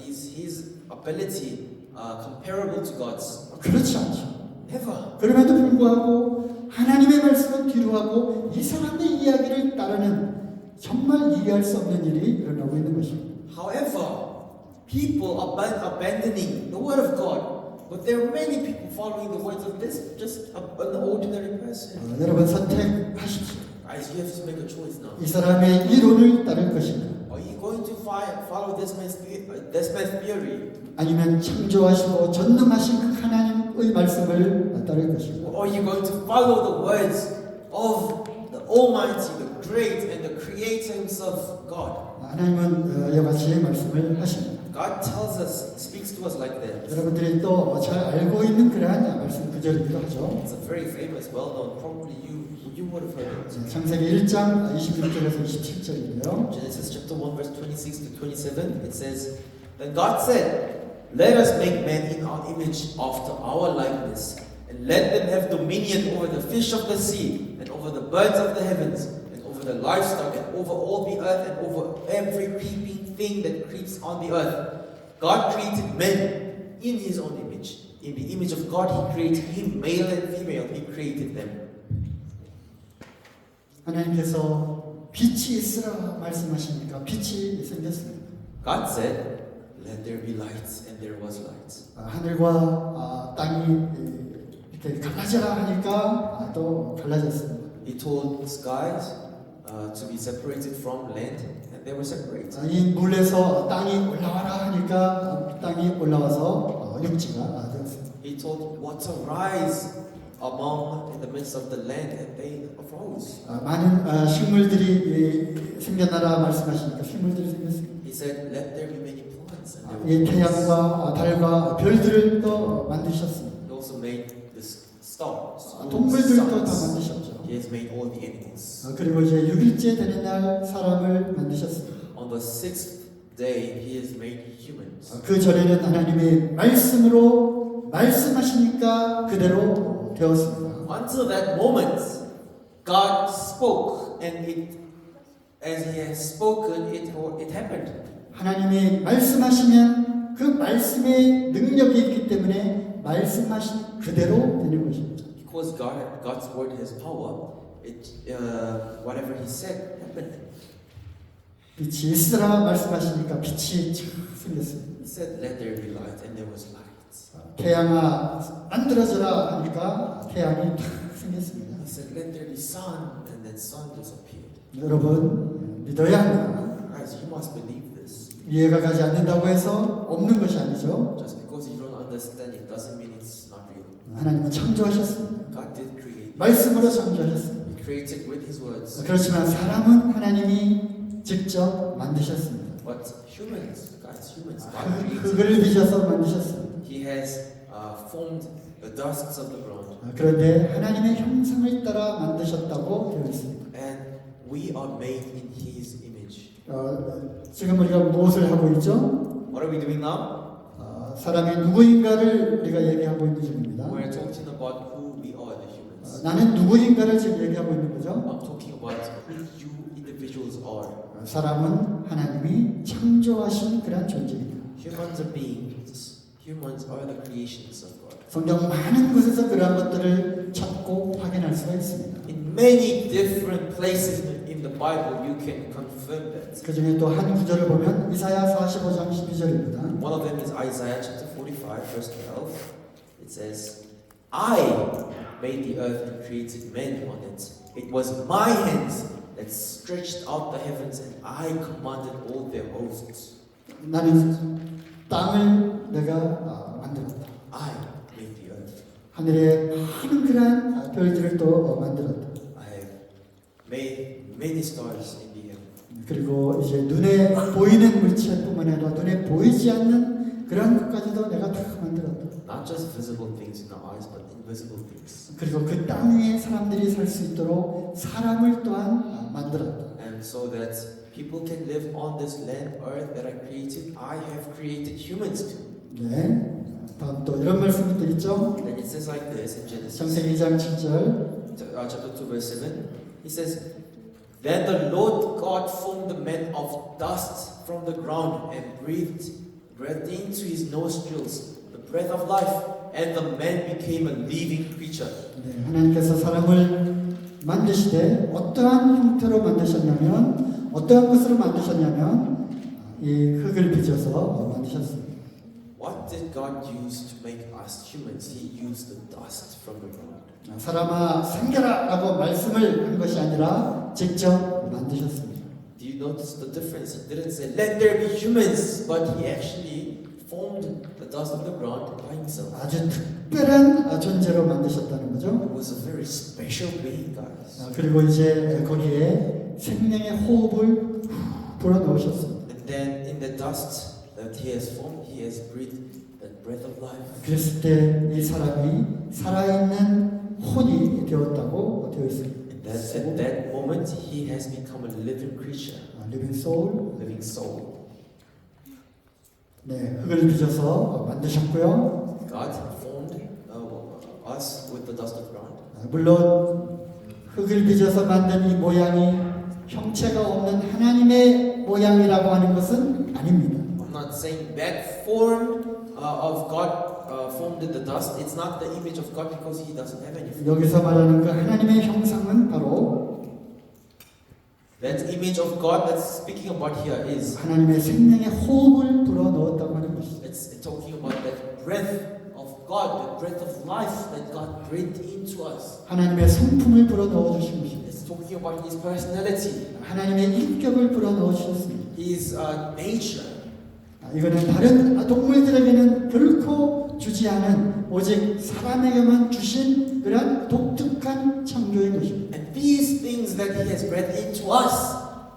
is his ability comparable to God's? 그렇지 않죠. Never. 그럼에도 불구하고 하나님의 말씀은 뒤로하고 이 사람의 이야기를 따르는 정말 이해할 수 없는 일이 일어나고 있는 것입니다. However, people are abandoning the word of God, but there are many people following the words of this just an ordinary person. 여러분 선택하십시오. Guys, you have to make a choice now. 이 사람의 이론을 따를 것인가? Are you going to follow this man's theory? 아니면 창조하시고 전능하신 그 하나님의 말씀을 따를 것인가? Or are you going to follow the words of the Almighty, the Great, and the Creator Himself, God? 하나님은 이와 같이 말씀을 하십니다. God tells us, speaks to us like that. 여러분들이 또 잘 알고 있는 그러한 말씀 구절이기도 하죠. It's a very famous, well-known. Probably you would have heard it. 창세기 1장 26절에서 27절인데요. Genesis chapter 1 verse 26 to 27. It says, Then God said, Let us make man in our image after our likeness, and let them have dominion over the fish of the sea, and over the birds of the heavens, and over the livestock, and over all the earth, and over every creeping thing that creeps on the earth. God created men in his own image. In the image of God he created him, male and female, he created them. 하나님께서 빛이 있으라 말씀하시니까 빛이 생겼습니다. God said, Let there be light, and there was light. 하늘과 땅이 이렇게 갈라져라 하니까 또 갈라졌습니다. He told skies to be separated from land, and they were separated. 이 물에서 땅이 올라와라 하니까 땅이 올라와서 육지가 되었습니다. He told water rise among in the midst of the land, and they arose. 많은 식물들이 생겨나라 말씀하시니까 식물들이 생겼습니다. He said, Let there be many plants, and 이 there were plants. 태양과 달과 별들을 또 만드셨습니다. He also made the stars. 동물들도 다 suns. 만드셨죠. He has made all the animals. 그리고 이제 6일째 되는 날 사람을 만드셨습니다. On the sixth day, he has made humans. 그 전에는 하나님의 말씀으로 말씀하시니까 그대로 되었습니다. Until that moment, God spoke, and as He has spoken, it happened. 하나님이 말씀하시면 그 말씀의 능력이 있기 때문에 말씀하신 그대로 되는 것입니다. Because God's word has power, whatever He said happened. 빛이 있으라 말씀하시니까 빛이 쫙 생겼습니다. He said, "Let there be light," and there was light. 태양아 만들어져라 하니까 태양이 탁 생겼습니다. He said, "Let there be sun," and then sun just appeared. 여러분 믿어야 합니다. Guys, you must believe this. 이해가 가지 않는다고 해서 없는 것이 아니죠. Just because you don't understand it doesn't mean it's not real. 하나님은 창조하셨습니다. God did create. 말씀으로 창조하셨습니다. He created with His words. 그렇지만 사람은 하나님이 직접 만드셨습니다. But humans, God created. 흙을 빚어서 만드셨습니다. He has formed the dusts of the ground, 그런데 하나님의 형상을 따라 만드셨다고 되어 있습니다. and we are made in His image. 지금 우리가 무엇을 하고 있죠? What are we doing now? 사람이 누구인가를 우리가 얘기하고 있는 중입니다. We're talking about who we are, the humans. 나는 누구인가를 지금 얘기하고 있는 거죠. I'm talking about who you individuals are. 사람은 하나님이 창조하신 그런 존재입니다. Humans are beings. Humans are the creations of God. 성경 많은 곳에서 그러한 것들을 찾고 확인할 수가 있습니다. In many different places in the Bible, you can confirm that. 그 중에 또 한 구절을 보면 이사야 45장 12절입니다. One of them is Isaiah chapter 45, verse 12. It says, I made the earth and created men on it. It was my hands that stretched out the heavens, and I commanded all their hosts. 나는 땅을 내가 만들었다. I made the earth. 하늘에 많은 그러한 별들을 또 만들었다. I have made many stars in the heaven. 그리고 이제 눈에 보이는 물체뿐만 아니라 눈에 보이지 않는 그런 것까지도 내가 다 만들었다. Not just visible things in our eyes, but invisible things. 그리고 그 땅 위에 사람들이 살 수 있도록 사람을 또한 만들었다. And so that people can live on this land, earth that I created, I have created humans too. 네. 다음 또 이런 말씀이 또 있죠. And it says like this in Genesis 창세기 2장 7절. chapter 2 verse 7. He says, Then the Lord God formed the man of dust from the ground and breathed into his nostrils the breath of life, and the man became a living creature. 네, 하나님께서 사람을 만드시되 어떠한 형태로 만드셨냐면 어떠한 것으로 만드셨냐면 이 흙을 빚어서 만드셨습니다. What did God use to make us humans? He used the dust from the ground. 사람아 생겨라라고 말씀을 한 것이 아니라 직접 만드셨습니다. Do you notice the difference? He didn't say, Let there be humans, but he actually formed the dust of the ground by himself. 아주 특별한 존재로 만드셨다는 거죠. It was a very special being, guys. 그리고 이제 거기에 생명의 호흡을 불어넣으셨습니다. And then in the dust, that He has formed, He has breathed that breath of life. 그랬을 때 이 사람이 살아있는 혼이 되었다고 되어 있습니다. At that moment, He has become a living creature, 리빙 소울. living soul. 네, 흙을 빚어서 만드셨고요. God formed us with the dust of ground. 물론 흙을 빚어서 만든 이 모양이 형체가 없는 하나님의 모양이라고 하는 것은 아닙니다. I'm not saying that form of God formed in the dust. It's not the image of God because He doesn't have any form. 여기서 말하는 그 하나님의 형상은 바로 That image of God that's speaking about here is 하나님의 생명의 호흡을 불어넣었다고 하는 것이죠. it's talking about that breath of God, the breath of life that God breathed into us. 하나님의 성품을 불어넣어 주신 것입니다. It's talking about His personality, 하나님의 인격을 불어넣어 주셨습니다. His nature. 이거는 다른 동물들에게는 결코 주지 않은 오직 사람에게만 주신 그런 독특한 창조인 것입니다. And these things that He has breathed into us,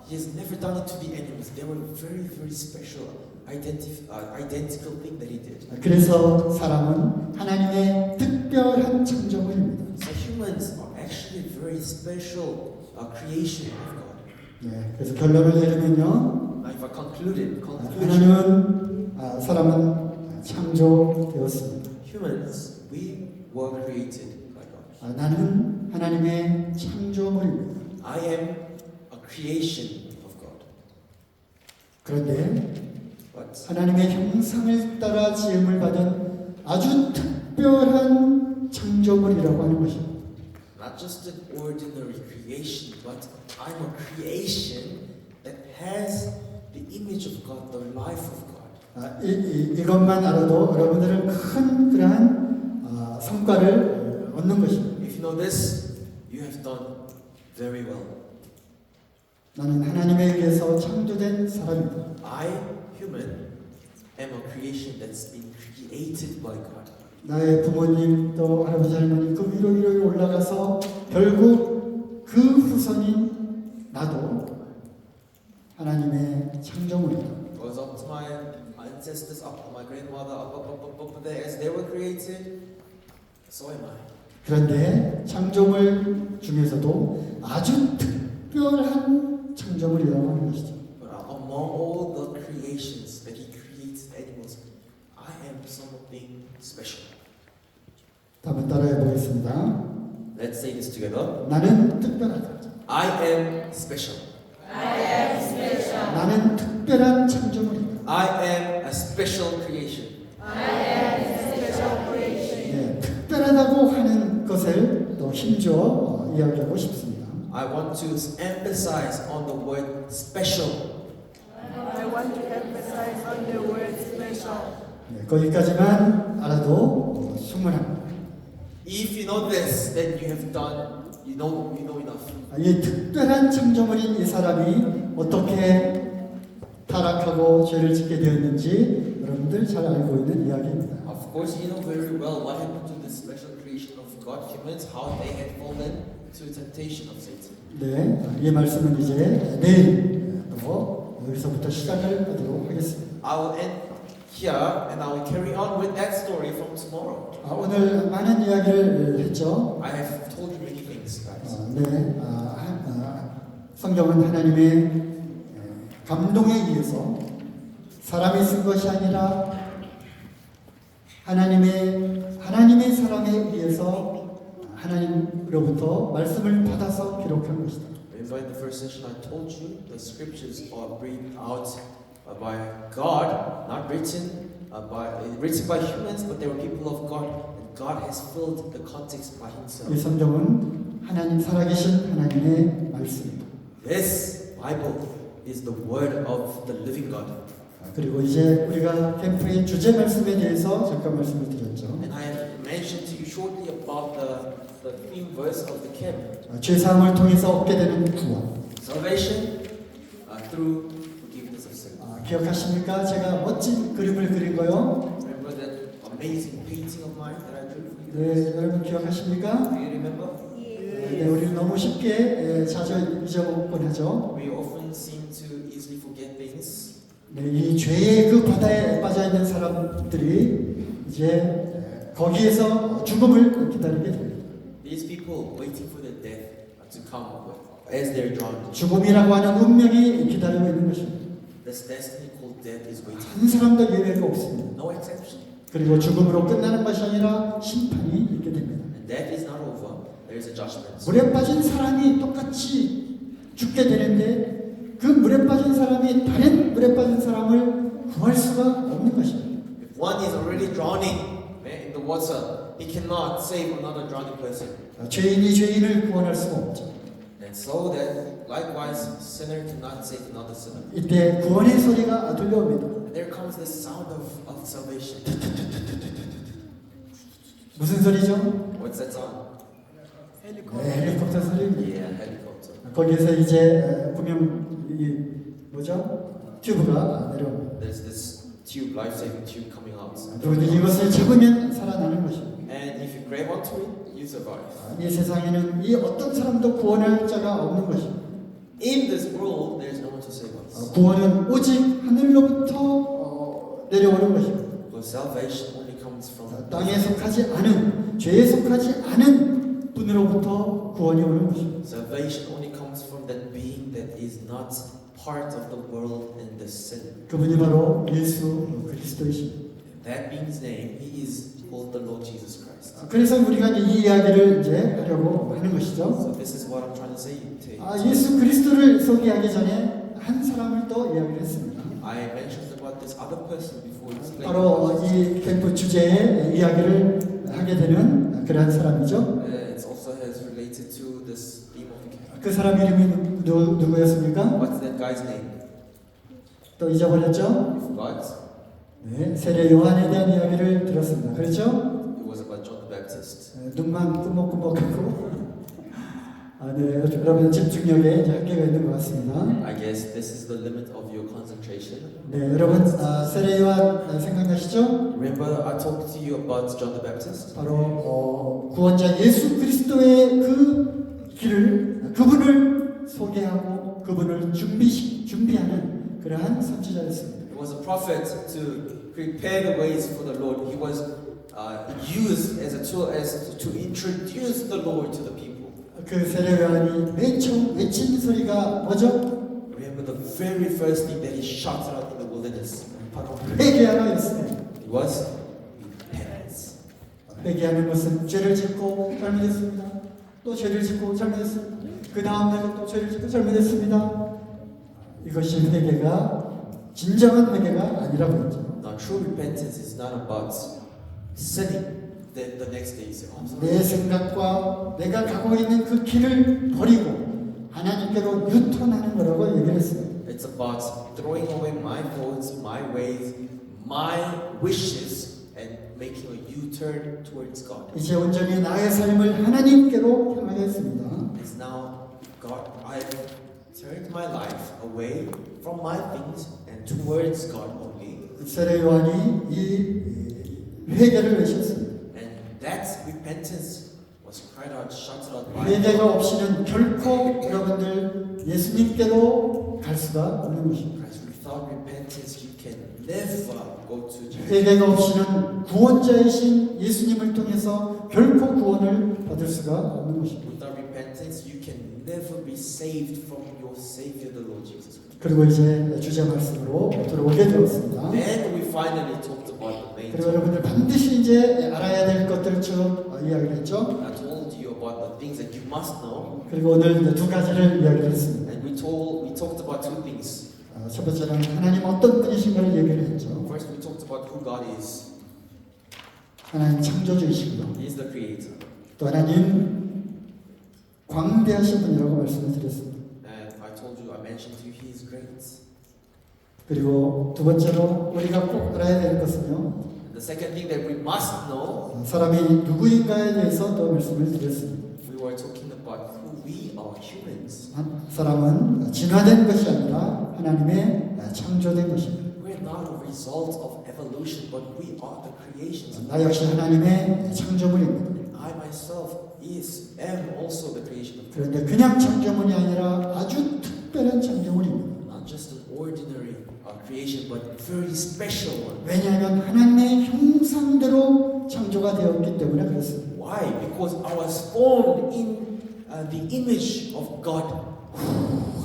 He has never done it to the animals. They were very, very special, identical thing that He did. 그래서 사람은 하나님의 특별한 창조물입니다. So humans are actually very special creation of God. 네, 그래서 결론을 내리면요, Now, if I conclusion, 하나님은 사람은 창조되었습니다. humans, we were created by God. 나는 하나님의 창조물입니다. I am a creation of God. 그런데 But 하나님의 형상을 따라 지음을 받은 아주 특별한 창조물이라고 하는 것입니다. not just an ordinary creation, but I'm a creation that has the image of God, the life of God. 이것만 알아도 여러분들은 큰 그러한 성과를 얻는 것입니다. If you know this, you have done very well. 나는 하나님에 의해서 창조된 사람이다. I, human, am a creation that's been created by God. 나의 부모님 또 할아버지 할머니 그 위로 올라가서 결국 그 후손인 나도 하나님의 창조물이다. Goes up to my ancestors, up to my grandmother, up there, as they were created, so am I. 그런데 창조물 중에서도 아주 특별한 창조물이라고 하는 것이죠. But among all the creations that He creates, animals, I am something special. 한번 따라해 보겠습니다. Let's say this together. 나는 특별하다. I am special. 나는 특별한 창조물이다. I am a special creation. 네, 특별하다고 하는 것을 또 힘줘 이야기하고 싶습니다. I want to emphasize on the word special. I want to emphasize on the word special. 네, 거기까지만 알아도 충분합니다. If you know this, then you have done, you know enough. 이 특별한 창조물인 이 사람이 어떻게 타락하고 죄를 짓게 되었는지 여러분들 잘 알고 있는 이야기입니다. Of course, you know very well what happened to the special creation of God, humans, how they had fallen to the temptation of Satan. 네, 이 말씀은 이제 내일 또 여기서부터 시작을 하도록 하겠습니다. I will end here and I will carry on with that story from tomorrow. 오늘 많은 이야기를 했죠. I have told you many things, guys. 네, 성경은 하나님의 감동에 의해서 사람이 쓴 것이 아니라 하나님의 사람에 의해서 하나님으로부터 말씀을 받아서 기록한 것이다. Remember in the first session I told you the scriptures are breathed out by God, not written by humans, but they were people of God, and God has filled the context by Himself. 이 성경은 하나님 살아계신 하나님의 말씀입니다. This Bible is the word of the living God. 그리고 이제 우리가 캠프의 주제 말씀에 대해서 잠깐 말씀을 드렸죠. And I have mentioned to you shortly about the theme verse of the camp. 죄사함을 통해서 얻게 되는 구원. Salvation through forgiveness of sin. 기억하십니까? 제가 멋진 그림을 그린 거요. Remember that amazing painting of mine that I drew for you? 네, 여러분 기억하십니까? Do you remember? 네, 우리는 너무 쉽게 자주 잊어먹곤 하죠. We often seem to easily forget things. 네, 이 죄의 그 바다에 빠져 있는 사람들이 이제 거기에서 죽음을 기다리게 됩니다. These people waiting for their death to come as they're drowning. 죽음이라고 하는 운명이 기다리고 있는 것입니다. This destiny called death is waiting. 한 사람도 예외가 없습니다. No exception. 그리고 죽음으로 끝나는 것이 아니라 심판이 있게 됩니다. And death is not over. There is a judgment. 물에 빠진 사람이 똑같이 죽게 되는데 그 물에 빠진 사람이 다른 물에 빠진 사람을 구할 수가 없는 것입니다. If one is already drowning in the water, he cannot save another drowning person. 죄인이 죄인을 구원할 수가 없죠. And so that likewise, sinner cannot save another sinner. 이때 구원의 소리가 들려옵니다. And there comes this sound of salvation. 무슨 소리죠? What's that sound? 네, 헬리콥터 소리입니다. Yeah, helicopter. 거기에서 이제 분명 이 뭐죠? 튜브가 내려옵니다. There's this tube, life-saving tube coming out. 누구든지 이것을 잡으면 살아나는 것입니다. And if you grab onto it, you survive. 이 세상에는 이 어떤 사람도 구원할 자가 없는 것입니다. In this world, there's no one to save us. 구원은 오직 하늘로부터 내려오는 것입니다. Because salvation only comes from 땅에 속하지 않은, 죄에 속하지 않은 분으로부터 구원이 오는 것입니다. Salvation only comes from that being that is not part of the world and the sin. 그분이 바로 예수 그리스도이십니다. That being's name, he is called the Lord Jesus Christ. 그래서 우리가 이 이야기를 이제 하려고 하는 것이죠. So this is what I'm trying to say to you. 예수 그리스도를 소개하기 전에 한 사람을 또 이야기를 했습니다. I mentioned about this other person before explaining. 바로 이 캠프 주제에 이야기를 하게 되는 그러한 사람이죠. It also has related to this theme of the camp. 그 사람 이름이 누구였습니까? What's that guy's name? 또 잊어버렸죠? You forgot? 네, 세례 요한에 대한 이야기를 들었습니다. 그렇죠? It was about John the Baptist. 눈만 꾸벅꾸벅하고 네, 여러분 집중력에 이제 한계가 있는 것 같습니다. I guess this is the limit of your concentration. 네, 여러분 세례 요한 생각나시죠? Remember I talked to you about John the Baptist? 바로 구원자 예수 그리스도의 그 길을 그분을 소개하고 그분을 준비하는 그러한 선지자였습니다. He was a prophet to prepare the ways for the Lord. He was used as a tool to introduce the Lord to the people. 그 세례 요한이 맨 처음 외친 소리가 뭐죠? Remember the very first thing that he shouted out in the wilderness. 바로 회개하라였습니다. It was repentance. 회개하는 것은 죄를 짓고 잘못했습니다. 또 죄를 짓고 잘못했습니다. 그 다음 날에 또 죄를 짓고 잘못했습니다. 이것이 회개가 진정한 회개가 아니라고 했죠. Now true repentance is not about sinning. Then the next day you say, oh, I'm sorry. 내 생각과 내가 가고 있는 그 길을 버리고 하나님께로 유턴하는 거라고 얘기를 했어요. It's about throwing away my thoughts, my ways, my wishes, and making a U-turn towards God. 이제 온전히 나의 삶을 하나님께로 향하게 했습니다. It's now, God, I've turned my life away from my things and towards God only. 세례 요한이 이 회개를 외쳤습니다. And that repentance was cried out, shouted out by 회개가 없이는 결코 여러분들 예수님께로 갈 수가 없는 것입니다. Christ. Without repentance, you can never go to Jesus. 회개가 없이는 구원자이신 예수님을 통해서 결코 구원을 받을 수가 없는 것입니다. Without repentance, you can never be saved from your Savior, the Lord Jesus Christ. 그리고 이제 주제 말씀으로 들어오게 되었습니다. Then we finally talked about the main 그리고 topic. 여러분들 반드시 이제 알아야 될 것들을 쭉 이야기를 했죠. I told you about the things that you must know, 그리고 오늘 이제 두 가지를 이야기를 했습니다. and we talked about two things. 첫 번째는 하나님 어떤 분이신가를 얘기를 했죠. First, we talked about who God is. 하나님 창조주이시고요. He is the Creator, 또 하나님 광대하신 분이라고 말씀을 드렸습니다. and I told you, I mentioned to you, He is great. 그리고 두 번째로 우리가 꼭 알아야 될 것은요. And the second thing that we must know, 사람이 누구인가에 대해서 또 말씀을 드렸습니다. we were talking about who we are, humans. 사람은 진화된 것이 아니라 하나님의 창조된 것입니다. We're not a result of evolution, but we are the creations of 나 역시 하나님의 창조물입니다. I myself am also the creation of God. 그런데 그냥 창조물이 아니라 아주 특별한 창조물입니다. Not just an ordinary creation, but very special one. 왜냐하면 하나님의 형상대로 창조가 되었기 때문에 그렇습니다. Why? Because I was formed in the image of God.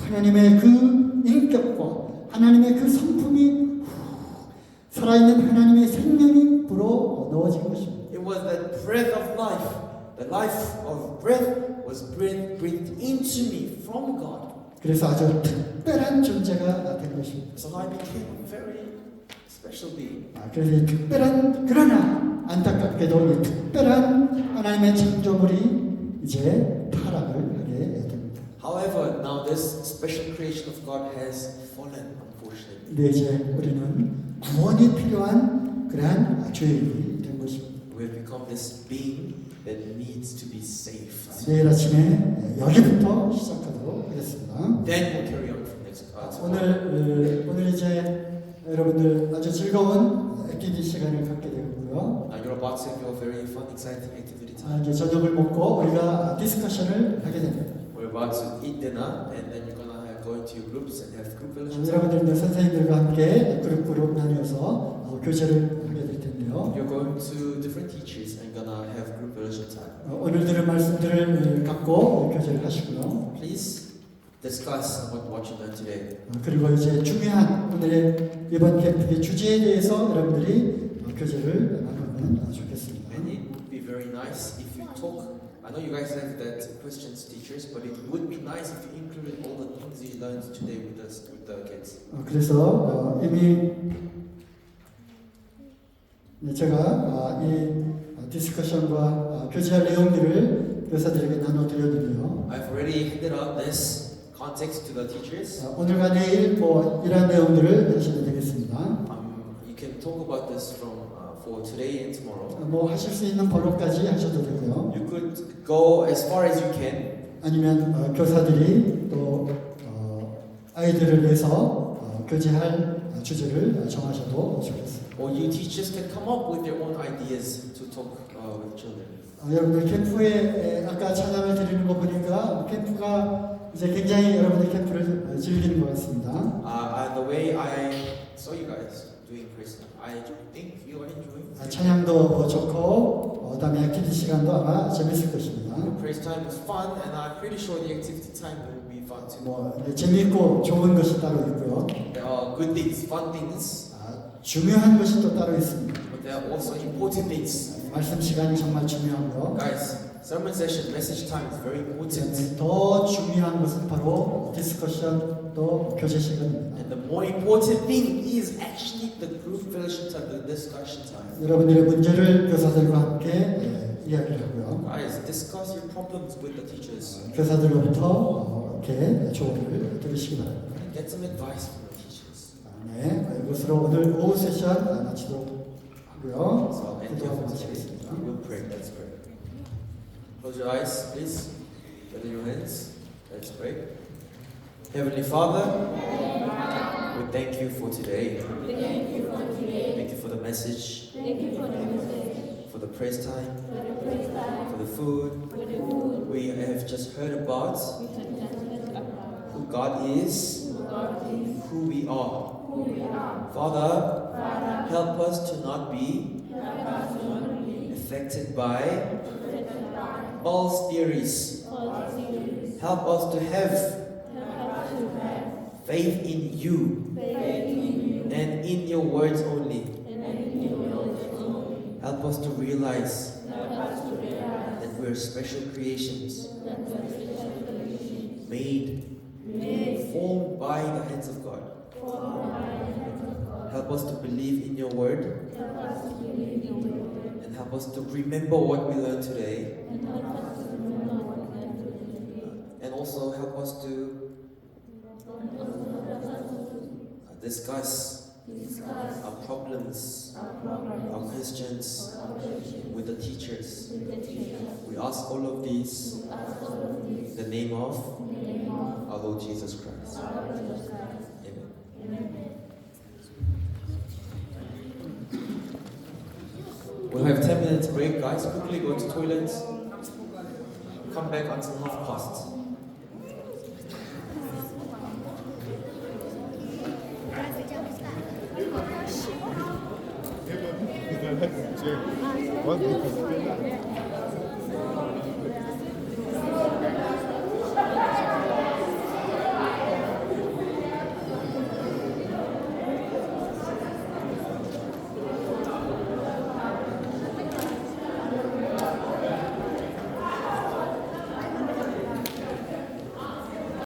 하나님의 그 인격과 하나님의 그 성품이 살아있는 하나님의 생명이 불어 넣어진 것입니다. It was the breath of life. The life of breath was breathed into me from God. 그래서 아주 특별한 존재가 된 것입니다. So I became a very special being. 그래서 이 특별한 그러나 안타깝게도 이 특별한 하나님의 창조물이 이제 타락을 하게 됩니다. However, now this special creation of God has fallen, unfortunately. 근데 이제 우리는 구원이 필요한 그러한 죄인이 된 것입니다. We have become this being that needs to be saved. 내일 아침에 여기부터 시작하도록 하겠습니다. Then we'll carry on from next 오늘 이제 여러분들 아주 즐거운 액티비티 시간을 갖게 되고요. Now you're about to have your very fun, exciting activity time. 이제 저녁을 먹고 우리가 디스커션을 하게 됩니다. We're about to eat dinner, and then you're gonna go into your groups and have group fellowship. time. 여러분들 선생님들과 함께 그룹 나뉘어서 교제를 하게 될 텐데요. You're going to different teachers and gonna have group fellowship time. 오늘 들은 말씀들을 갖고 교제를 하시고요. Please discuss about what you learned today. 그리고 이제 중요한 오늘의 이번 캠프의 주제에 대해서 여러분들이 교제를 나누면 좋겠습니다. And it would be very nice if you talk. I know you guys have that questions teachers, but it would be nice if you included all the things you learned today with us, with the kids. 그래서 이미 제가 이 디스커션과 교제할 내용들을 교사들에게 나눠드렸는데요. I've already handed out this context to the teachers. 오늘과 내일 이러한 내용들을 하시면 되겠습니다. You can talk about this from for today and tomorrow. 하실 수 있는 번호까지 하셔도 되고요. You could go as far as you can. 아니면 교사들이 또 아이들을 위해서 교제할 주제를 정하셔도 좋겠습니다. Or you teachers can come up with your own ideas to talk with children. 여러분들 캠프에 아까 찬양을 드리는 거 보니까 캠프가 이제 굉장히 여러분들 캠프를 즐기는 것 같습니다. The way I saw you guys doing Christmas, I think you are enjoying. 찬양도 좋고 그다음에 액티비티 시간도 아마 재밌을 것입니다. The praise time was fun, and I'm pretty sure the activity time will be fun too. 재밌고 좋은 것이 따로 있고요. There are good things, fun things, 중요한 것이 또 따로 있습니다. but there are also important things. 말씀 시간이 정말 중요하고요. Guys, sermon session, message time is very important. 더 중요한 것은 바로 디스커션 또 교제 시간입니다. And the more important thing is actually the group fellowship time, the discussion time. 여러분들의 문제를 교사들과 함께 이야기를 하고요. Guys, discuss your problems with the teachers. 교사들로부터 이렇게 조언을 들으시기 바랍니다. And get some advice from the teachers. 이것으로 오늘 오후 세션 마치도록 하고요. So, and you 기도하고 have 마치겠습니다. We'll pray. Let's pray. Close your eyes, please. Gather your hands. Let's pray. Heavenly Father, we thank you for today. Thank you for the message, for the praise time, for the food. We have just heard about who God is, who we are. Father, help us to not be affected by false theories. Help us to have faith in you and in your words only. Help us to realize that we're special creations made, formed by the hands of God. Help us to believe in your word and help us to remember what we learned today, and also help us to discuss our problems, our questions with the teachers. We ask all of these in the name of our Lord Jesus Christ. Amen. We'll have 10 minutes break, guys. Quickly go to toilets. Come back until 1:30. Gracias. What?